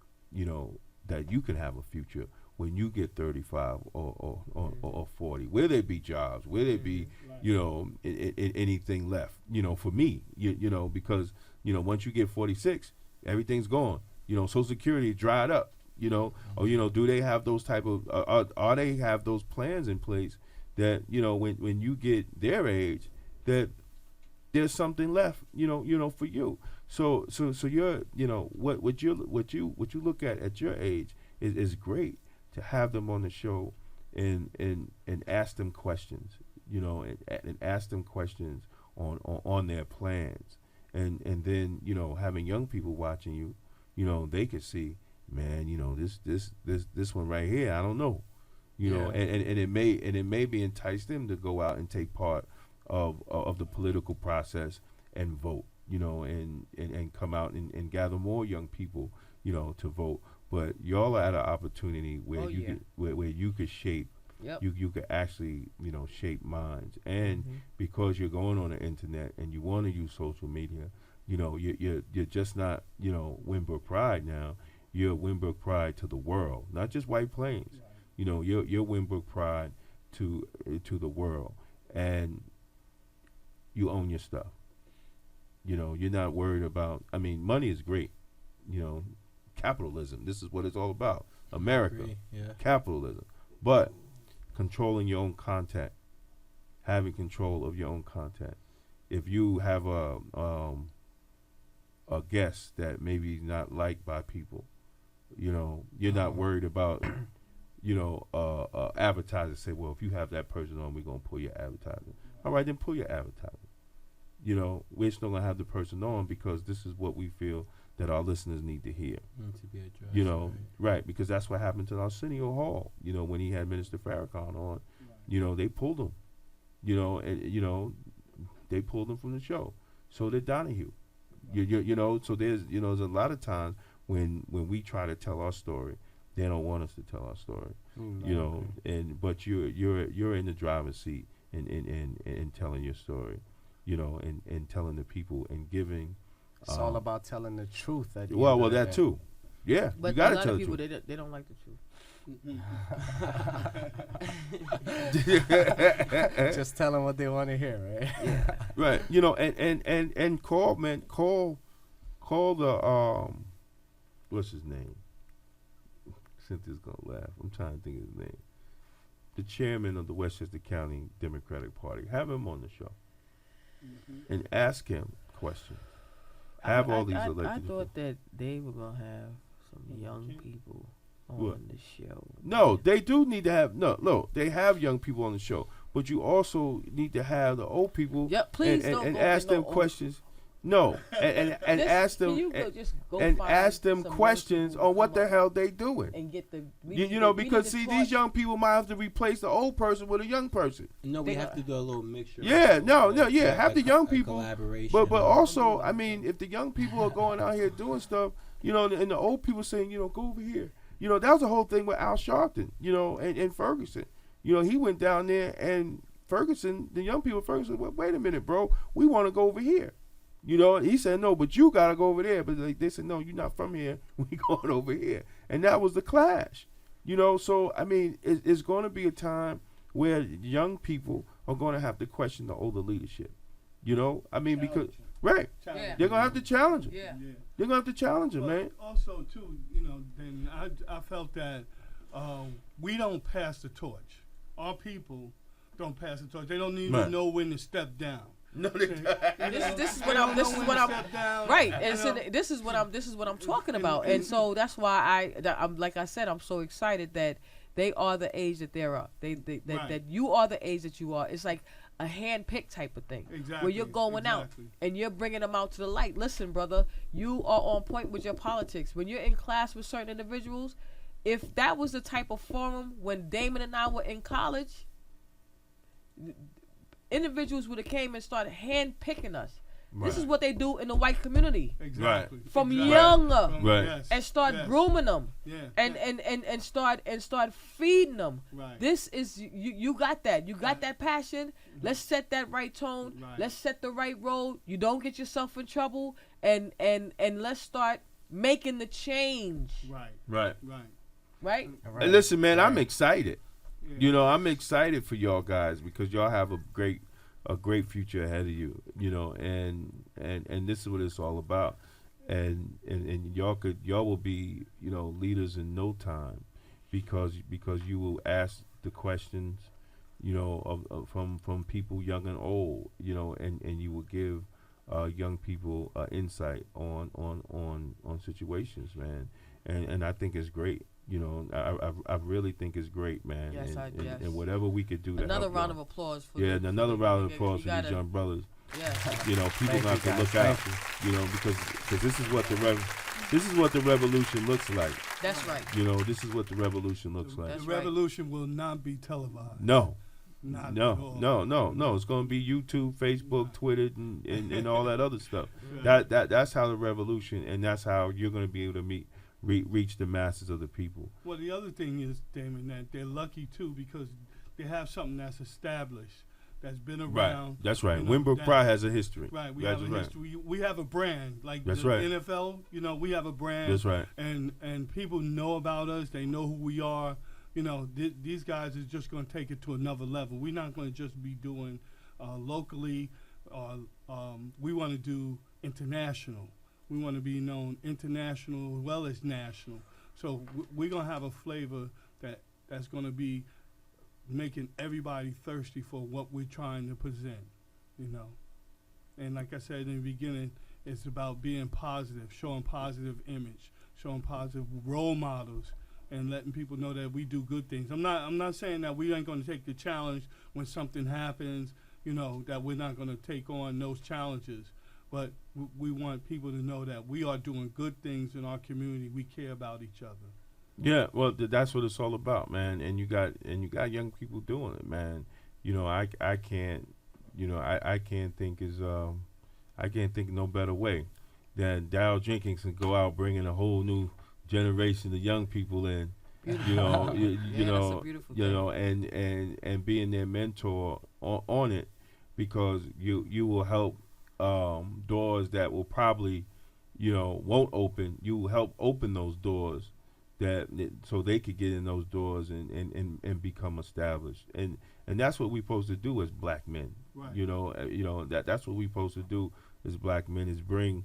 that you can have a future when you get 35 or 40? Will there be jobs? Will there be, anything left, for me, because, once you get 46, everything's gone. Social Security dried up, or, do they have those type of, are they have those plans in place that, when you get their age, that there's something left, for you. So you're, what you look at your age is great to have them on the show and ask them questions, and ask them questions on their plans, and then having young people watching you, they could see, man, this one right here, I don't know, and it may be entice them to go out and take part of the political process and vote, and come out and gather more young people, to vote. But y'all are at an opportunity where where you could shape, you could actually, shape minds. And because you're going on the internet and you want to use social media, you're just not, Winbrook Pride now. You're Winbrook Pride to the world, not just White Plains. You're Winbrook Pride to the world, and you own your stuff. You're not worried about. I mean, money is great. Capitalism. This is what it's all about. America, capitalism. But controlling your own content, having control of your own content. If you have a guest that maybe is not liked by people, you're not worried about, advertisers say, well, if you have that person on, we're gonna pull your advertising. All right, then pull your advertising. We're still gonna have the person on because this is what we feel that our listeners need to hear. Need to be addressed, right? Because that's what happened to Arsenio Hall. When he had Minister Farrakhan on, they pulled him. And they pulled him from the show. So did Donahue. So there's there's a lot of times when we try to tell our story, they don't want us to tell our story. But you're in the driver's seat and telling your story, and telling the people and giving. It's all about telling the truth. Well, that too. Yeah, but you got to a lot tell of the people truth. they don't like the truth. Just tell them what they want to hear, right? Yeah. Right. And call the what's his name? Cynthia's gonna laugh. I'm trying to think of his name. The chairman of the Westchester County Democratic Party. Have him on the show and ask him questions. Have all these elected. I thought that they were gonna have some young people on the show. No, they do need to have no. They have young people on the show, but you also need to have the old people. Yep, please and ask them questions. No, and ask them and ask them questions on what the hell they doing. And get the because these young people might have to replace the old person with a young person. No, we have to do a little mixture. Yeah, have the young people. Collaboration. But also, I mean, if the young people are going out here doing stuff, and the old people saying, go over here. That was the whole thing with Al Sharpton, and Ferguson. He went down there and Ferguson, the young people, Ferguson, well, wait a minute, bro, we want to go over here. He said, no, but you got to go over there. But they said, no, you're not from here. We going over here. And that was the clash. So, I mean, it's going to be a time where young people are going to have to question the older leadership. I mean, because, right. Yeah. They're going to have to challenge them. Yeah. They're going to have to challenge them, man. Also, too, then I felt that we don't pass the torch. Our people don't pass the torch. They don't even know when to step down. No, this is what I'm right, and so this is what I'm talking about, and so that's why I'm like I said, I'm so excited that they are the age that they're up. That you are the age that you are. It's like a hand-picked type of thing, where you're going out and you're bringing them out to the light. Listen, brother, you are on point with your politics. When you're in class with certain individuals, if that was the type of forum when Damon and I were in college, individuals would have came and started hand picking us. Right. This is what they do in the white community. Exactly. From Exactly. young, Right. Yes. and start Yes. grooming them, Yeah. and start feeding them. Right. This is you got that. You got that passion. Let's set that right tone. Right. Let's set the right road. You don't get yourself in trouble, and let's start making the change. Right. Right. Right. Right? And listen, man, I'm excited. Yeah. You know, I'm excited for y'all guys because y'all have a great future ahead of you. You know, and this is what it's all about. And y'all will be, you know, leaders in no time, because you will ask the questions, you know, of from people young and old, you know, and you will give young people insight on situations, man. And I think it's great. You know, I really think it's great, man. Yes, yes. And whatever we could do to Another help round y'all. of applause for Yeah, the- another round of you applause for gotta- these young brothers. Yeah. You know, people Thank have you, to guys. look out. Thank You know, because this is what the revolution looks like. That's right. You know, this is what the revolution looks like. That's The revolution will not be televised. No. Not No, at all. no. It's going to be YouTube, Facebook, Twitter, and all that other stuff. Right. That's how the revolution, and that's how you're going to be able to reach the masses of the people. Well, the other thing is, Damon, that they're lucky too because they have something that's established, that's been around. Right. That's right. you know, Winbrook that- Pride has a history. Right. We That's have a right. history. We have a brand like That's the right. NFL. You know, we have a brand. That's right. And people know about us. They know who we are. You know, these guys is just going to take it to another level. We're not going to just be doing locally. We want to do international. We want to be known international as well as national. So we're going to have a flavor that's going to be making everybody thirsty for what we're trying to present, you know. And like I said in the beginning, it's about being positive, showing positive image, showing positive role models, and letting people know that we do good things. I'm not saying that we ain't going to take the challenge when something happens, you know, that we're not going to take on those challenges. But we want people to know that we are doing good things in our community. We care about each other. Yeah, well, that's what it's all about, man. And you got young people doing it, man. You know, I can't, you know, I can't think I can't think no better way than Daryl Jenkins can go out bringing a whole new generation of young people in. Beautiful. You know, you Yeah, that's know, a beautiful you thing. know, and being their mentor on it, because you will help doors that will probably, you know, won't open. You will help open those doors so they could get in those doors and become established. And that's what we're supposed to do as black men. Right. You know that's what we're supposed to do as black men, is bring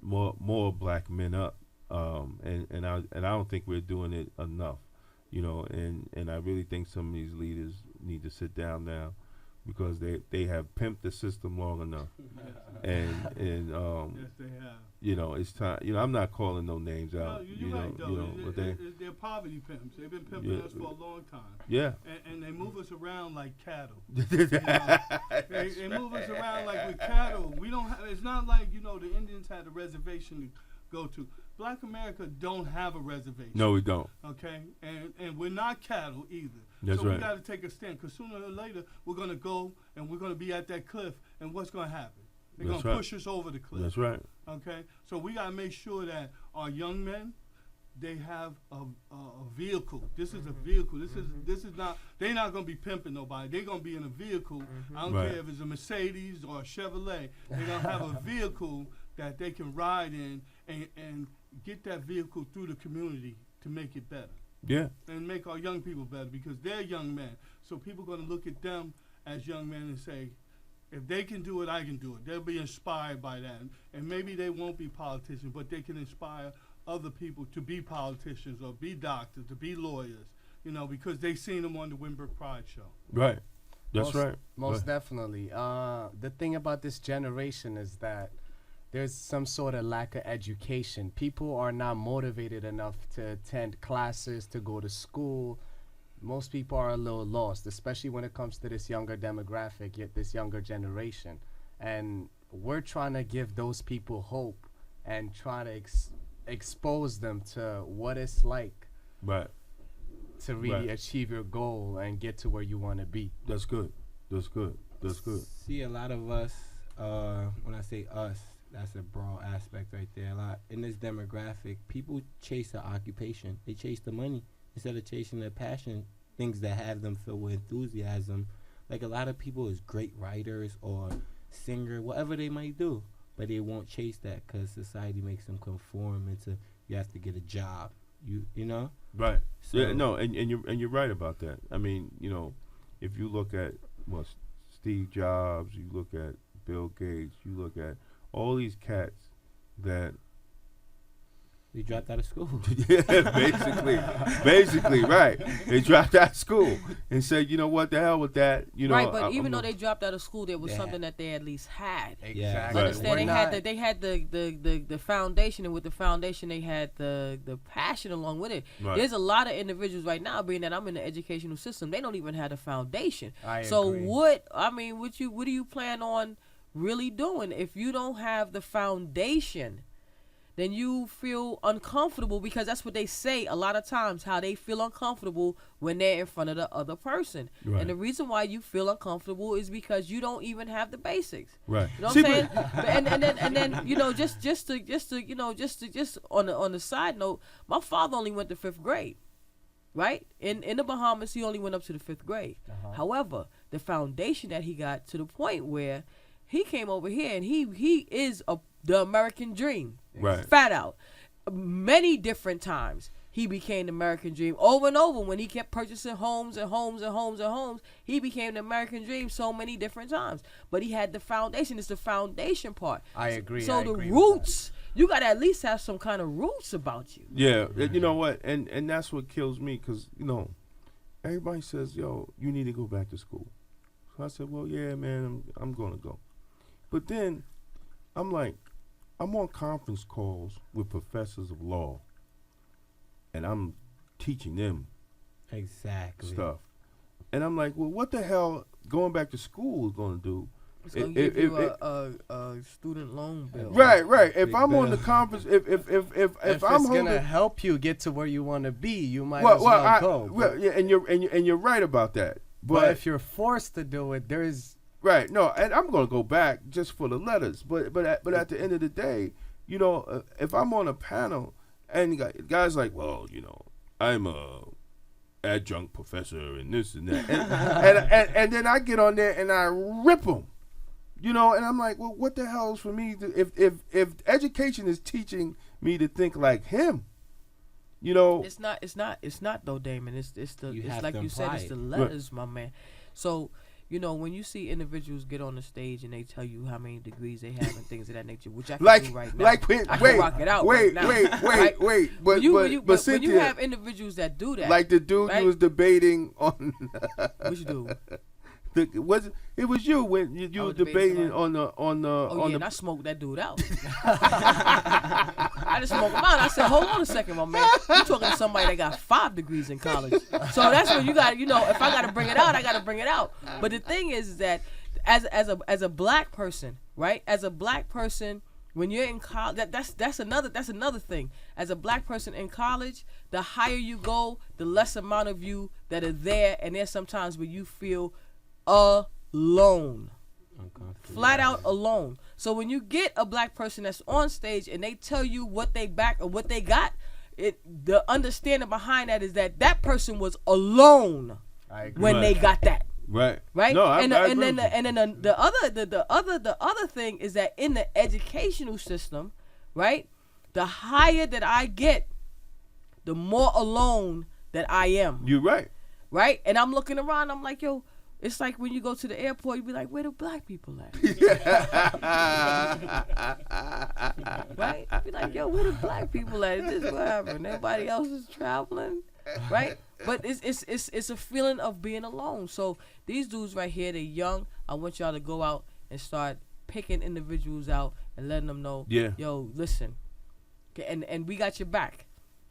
more black men up. And I don't think we're doing it enough. You know, and I really think some of these leaders need to sit down now, because they have pimped the system long enough. and Yes, they have. you know, it's time. You know, I'm not calling no names No, out. you're right, though. But They're poverty pimps. They've been pimping Yeah. us for a long time. yeah. And they move us around like cattle. That's They move us around like we're cattle. We don't have. It's not like, you know, the Indians had a reservation to go to. Black America don't have a reservation. No, we don't. Okay, and we're not cattle either. That's so right. we got to take a stand, because sooner or later we're gonna go and we're gonna be at that cliff, and what's gonna happen? They're That's gonna right. push us over the cliff. That's right. Okay, so we gotta make sure that our young men, they have a vehicle. This is a vehicle. This is not. They're not gonna be pimping nobody. They're gonna be in a vehicle. I don't Right. care if it's a Mercedes or a Chevrolet. They're gonna have a vehicle that they can ride in and get that vehicle through the community to make it better Yeah. and make our young people better, because they're young men. So people are gonna look at them as young men and say, if they can do it, I can do it. They'll be inspired by that. And maybe they won't be politicians, but they can inspire other people to be politicians or be doctors, to be lawyers, you know, because they've seen them on the Winbrook Pride show. Right. That's right. Most Right. definitely. The thing about this generation is that there's some sort of lack of education. People are not motivated enough to attend classes, to go to school. Most people are a little lost, especially when it comes to this younger demographic, yet this younger generation. And we're trying to give those people hope and try to expose them to what it's like Right. to really Right. achieve your goal and get to where you want to be. That's good. That's good. That's good. See, a lot of us when I say us, that's a broad aspect right there. A lot in this demographic, people chase the occupation. They chase the money instead of chasing their passion, things that have them filled with enthusiasm. Like a lot of people is great writers or singer, whatever they might do, but they won't chase that because society makes them conform into you have to get a job. You know? Right. So, Yeah, no, and you're right about that. I mean, if you look at Steve Jobs, you look at Bill Gates, you look at all these cats that they dropped out of school. yeah, basically, right. They dropped out of school and said, you know what, the hell with that. Right, but even though they dropped out of school, there was something that they at least had. Exactly. Understand? They had the foundation, and with the foundation, they had the passion along with it. Right. There's a lot of individuals right now, being that I'm in the educational system, they don't even have a foundation. I so agree. what do you plan on really doing if you don't have the foundation? Then you feel uncomfortable, because that's what they say a lot of times, how they feel uncomfortable when they're in front of the other person. Right. And the reason why you feel uncomfortable is because you don't even have the basics. Right. You know what I'm saying? and then just on the side note, my father only went to 5th grade. Right? In the Bahamas, he only went up to the 5th grade. However, the foundation that he got to the point where he came over here and he is the American dream. Right. Fat out. Many different times he became the American dream. Over and over, when he kept purchasing homes and homes and homes and homes, he became the American dream so many different times. But he had the foundation. It's the foundation part. I agree. So I the agree with roots, you got to at least have some kind of roots about you. Yeah, you know what? And that's what kills me, because, everybody says, yo, you need to go back to school. So I said, well, yeah, man, I'm going to go. But then I'm like, I'm on conference calls with professors of law, and I'm teaching them exactly stuff. And I'm like, well, what the hell going back to school is going to do? It's going to give you a student loan bill. Right. If Big I'm on bill. the conference, if I'm it's holding, gonna help you get to where you want to be, you might as well go. Well, yeah, and you're right about that. But if you're forced to do it, there's right. No, and I'm gonna go back just for the letters. But at the end of the day, if I'm on a panel and guys like, well, I'm a adjunct professor and this and that, and then I get on there and I rip them. And I'm like, well, what the hell is for me if education is teaching me to think like him? It's not though, Damon. It's like you said, it's the letters, my man. So, when you see individuals get on the stage and they tell you how many degrees they have and things of that nature, which I can do right now. I can rock it out right now. Wait. But when Cynthia, you have individuals that do that, like the dude right? you was debating on. Which dude? It was you when you were debating on the and I smoked that dude out. I just smoked him out. I said, hold on a second, my man. You talking to somebody that got 5 degrees in college. So that's when you got, if I got to bring it out, I got to bring it out. But the thing is that as a black person, right? As a black person, when you're in college, that's another thing. As a black person in college, the higher you go, the less amount of you that are there, and there's sometimes where you feel alone, flat out alone. So when you get a black person that's on stage and they tell you what they back or what they got, the understanding behind that is that person was alone when they got that. Right. No, and then the other thing is that in the educational system, right, the higher that I get, the more alone that I am. You're right. Right? And I'm looking around, I'm like, yo, it's like when you go to the airport, you be like, where the black people at? Right? You be like, yo, where the black people at? This is what happened. Everybody else is traveling, right? But it's a feeling of being alone. So these dudes right here, they're young. I want y'all to go out and start picking individuals out and letting them know, yo, listen, and we got your back.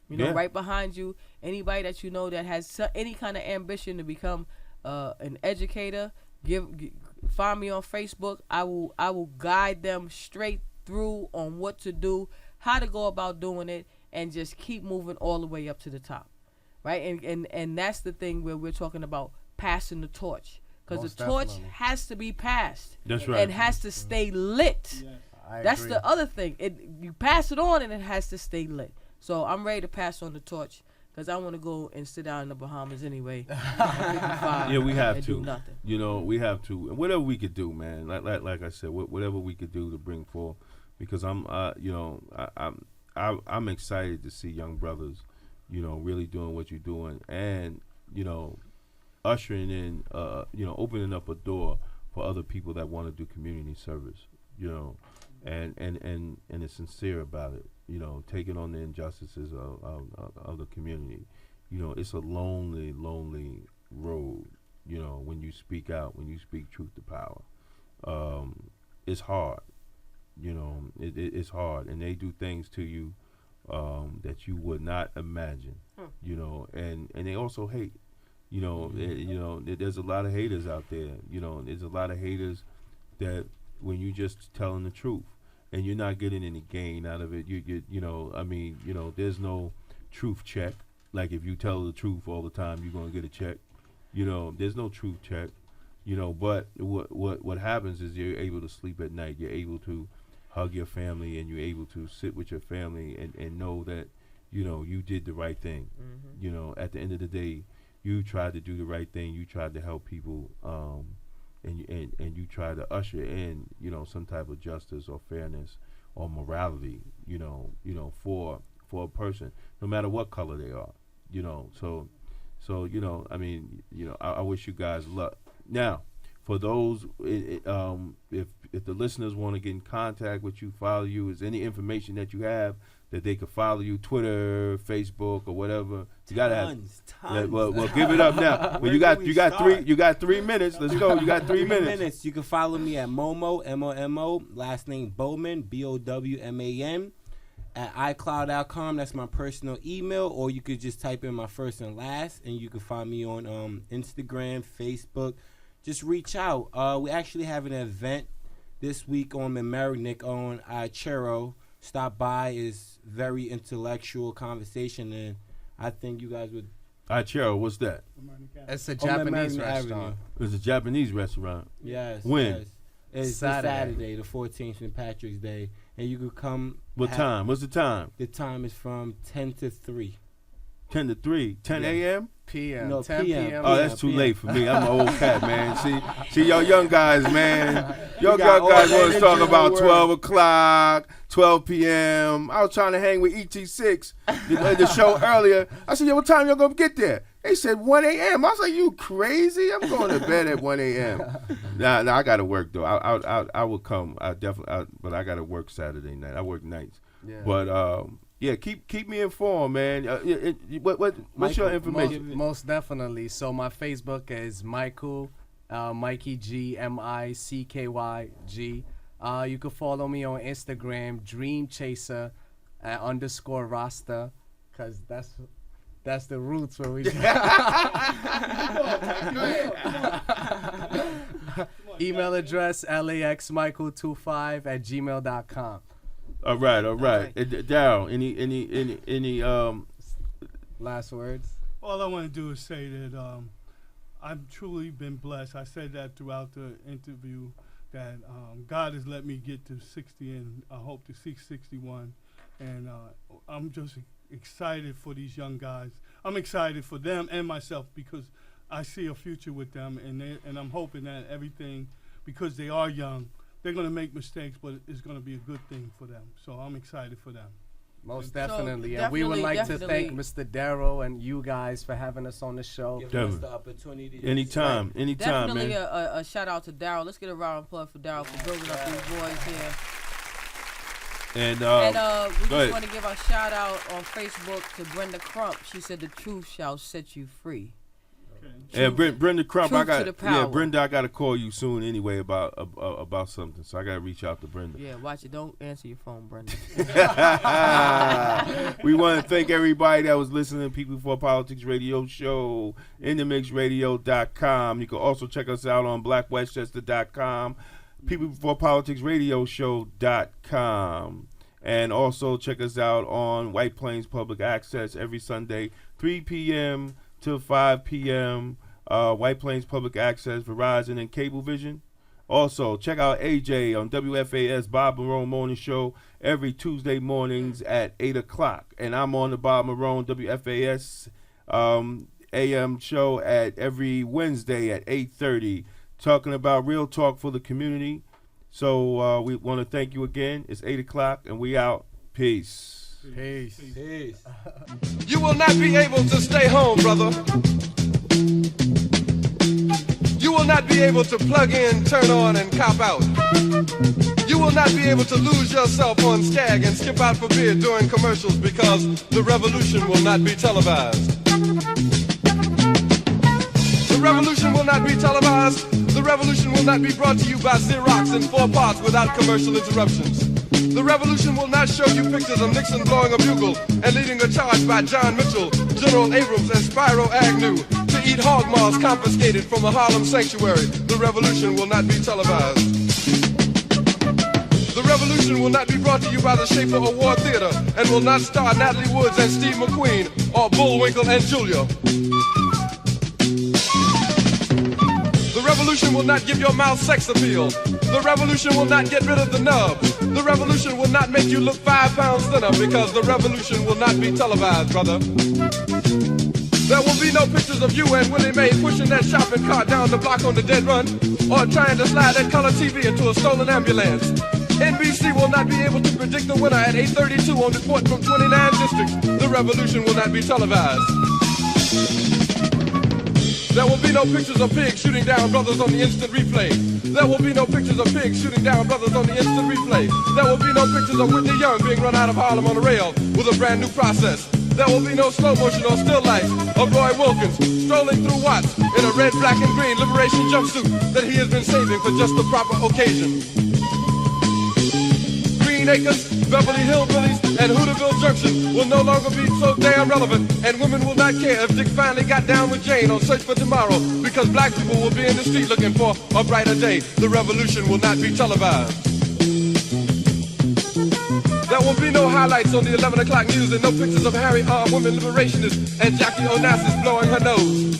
Right behind you. Anybody that you know that has any kind of ambition to become an educator, find me on Facebook. I will guide them straight through on what to do, how to go about doing it, and just keep moving all the way up to the top, right? And that's the thing where we're talking about passing the torch, because Most the torch definitely. has to be passed. That's right. And has to stay lit. I That's agree. the other thing. You pass it on and it has to stay lit. So I'm ready to pass on the torch because I want to go and sit down in the Bahamas anyway. Yeah, we have and to. do nothing. You know, we have to. And whatever we could do, man. Like I said, whatever we could do to bring forth, because I'm excited to see young brothers, really doing what you're doing, and ushering in, opening up a door for other people that want to do community service, and is sincere about it, taking on the injustices of the community. It's a lonely road, when you speak out, when you speak truth to power. It's hard, it's hard, and they do things to you that you would not imagine, and they also hate. There's a lot of haters out there. There's a lot of haters that when you just telling the truth and you're not getting any gain out of it, there's no truth check. Like if you tell the truth all the time, you're gonna get a check. There's no truth check. But what happens is you're able to sleep at night. You're able to hug your family, and you're able to sit with your family and know that you did the right thing. At the end of the day, you tried to do the right thing. You tried to help people, and you tried to usher in, some type of justice or fairness or morality, for a person, no matter what color they are, So I wish you guys luck. Now, for those, if the listeners want to get in contact with you, follow you, is any information that you have that they could follow you, Twitter, Facebook, or whatever? You gotta have. Tons. Well, give it up now. Well, you got 3 minutes. Let's go. You got 3 minutes. You can follow me at Momo, MOMO, last name Bowman, BOWMAN, at iCloud.com. That's my personal email, or you could just type in my first and last, and you can find me on Instagram, Facebook. Just reach out. We actually have an event this week on Mamaroneck on Chero. Stop by. Is very intellectual conversation, and I think you guys would. Chero, what's that? It's a Japanese Mamaroneck restaurant. Avenue. It's a Japanese restaurant. Yes. When? Yes. It's this Saturday, the 14th, St. Patrick's Day, and you could come. What time? What's the time? The time is from 10 to 3. 10 to 3. 10 a.m. PM. No, 10 PM. p.m. Oh, that's too PM. late for me. I'm an old cat, man. See, y'all young guys, man. Y'all got young guys all want to that talk energy in about the 12 world. o'clock, 12 p.m. I was trying to hang with ET6, the show earlier. I said, yo, what time y'all going to get there? They said 1 a.m. I was like, you crazy? I'm going to bed at 1 a.m. Nah, I got to work, though. I will come. But I got to work Saturday night. I work nights. Yeah. But, yeah, keep me informed, man. What's your information? Most definitely. So my Facebook is Michael, Mikey G, MICKYG. You can follow me on Instagram, Dream Chaser _ Rasta, cause that's the roots where we. Email address laxmichael25@gmail.com. All right. Daryl, any Last words. All I want to do is say that I've truly been blessed. I said that throughout the interview, that God has let me get to 60, and I hope to see 61. And I'm just excited for these young guys. I'm excited for them and myself because I see a future with them, and I'm hoping that everything, because they are young, they're going to make mistakes, but it's going to be a good thing for them. So I'm excited for them. Most So, definitely. And we would like to thank Mr. Darrow and you guys for having us on the show. Give us the opportunity. Anytime, Definitely man. a shout out to Daryl. Let's get a round of applause for Daryl for building up these boys here. And We go just ahead. want to give a shout out on Facebook to Brenda Crump. She said the truth shall set you free. And Brenda Crump, Truth to the power. Brenda, I got to call you soon anyway about something. So I got to reach out to Brenda. Yeah, watch it. Don't answer your phone, Brenda. We want to thank everybody that was listening to People Before Politics Radio Show, InTheMixRadio.com. You can also check us out on BlackWestchester.com, People Before Politics Radio Show.com. And also check us out on White Plains Public Access every Sunday, 3 p.m. to 5 p.m. White Plains Public Access, Verizon, and Cablevision. Also, check out AJ on WFAS Bob Marone Morning Show every Tuesday mornings at 8 o'clock. And I'm on the Bob Marone WFAS AM show at every Wednesday at 8:30, talking about real talk for the community. So we want to thank you again. It's 8 o'clock, and we out. Peace. Peace. Peace. You will not be able to stay home, brother. You will not be able to plug in, turn on, and cop out. You will not be able to lose yourself on Skag and skip out for beer during commercials because the revolution will not be televised. The revolution will not be televised. The revolution will not be brought to you by Xerox in 4 parts without commercial interruptions. The revolution will not show you pictures of Nixon blowing a bugle and leading a charge by John Mitchell, General Abrams, and Spyro Agnew to eat hog maws confiscated from a Harlem sanctuary. The revolution will not be televised. The revolution will not be brought to you by the Schaefer Award Theater and will not star Natalie Woods and Steve McQueen or Bullwinkle and Julia. The revolution will not give your mouth sex appeal. The revolution will not get rid of the nub. The revolution will not make you look 5 pounds thinner because the revolution will not be televised, brother. There will be no pictures of you and Willie Mae pushing that shopping cart down the block on the dead run or trying to slide that color TV into a stolen ambulance. NBC will not be able to predict the winner at 8:32 on report from 29 districts. The revolution will not be televised. There will be no pictures of pigs shooting down brothers on the instant replay. There will be no pictures of pigs shooting down brothers on the instant replay. There will be no pictures of Whitney Young being run out of Harlem on a rail with a brand new process. There will be no slow motion or still lights of Roy Wilkins strolling through Watts in a red, black, and green liberation jumpsuit that he has been saving for just the proper occasion. Green Acres, Beverly Hillbillies, and Hooterville Junction will no longer be so damn relevant, and women will not care if Dick finally got down with Jane on Search for Tomorrow, because black people will be in the street looking for a brighter day. The revolution will not be televised. There will be no highlights on the 11 o'clock news and no pictures of Harry armed women liberationists and Jackie Onassis blowing her nose.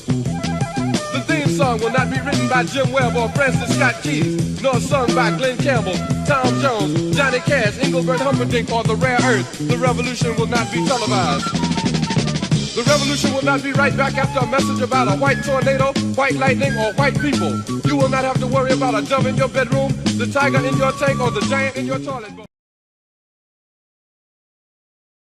The theme song will not be written by Jim Webb or Francis Scott Keys, nor sung by Glenn Campbell, Tom Jones, Johnny Cash, Engelbert Humperdinck, or The Rare Earth. The revolution will not be televised. The revolution will not be right back after a message about a white tornado, white lightning, or white people. You will not have to worry about a dove in your bedroom, the tiger in your tank, or the giant in your toilet bowl.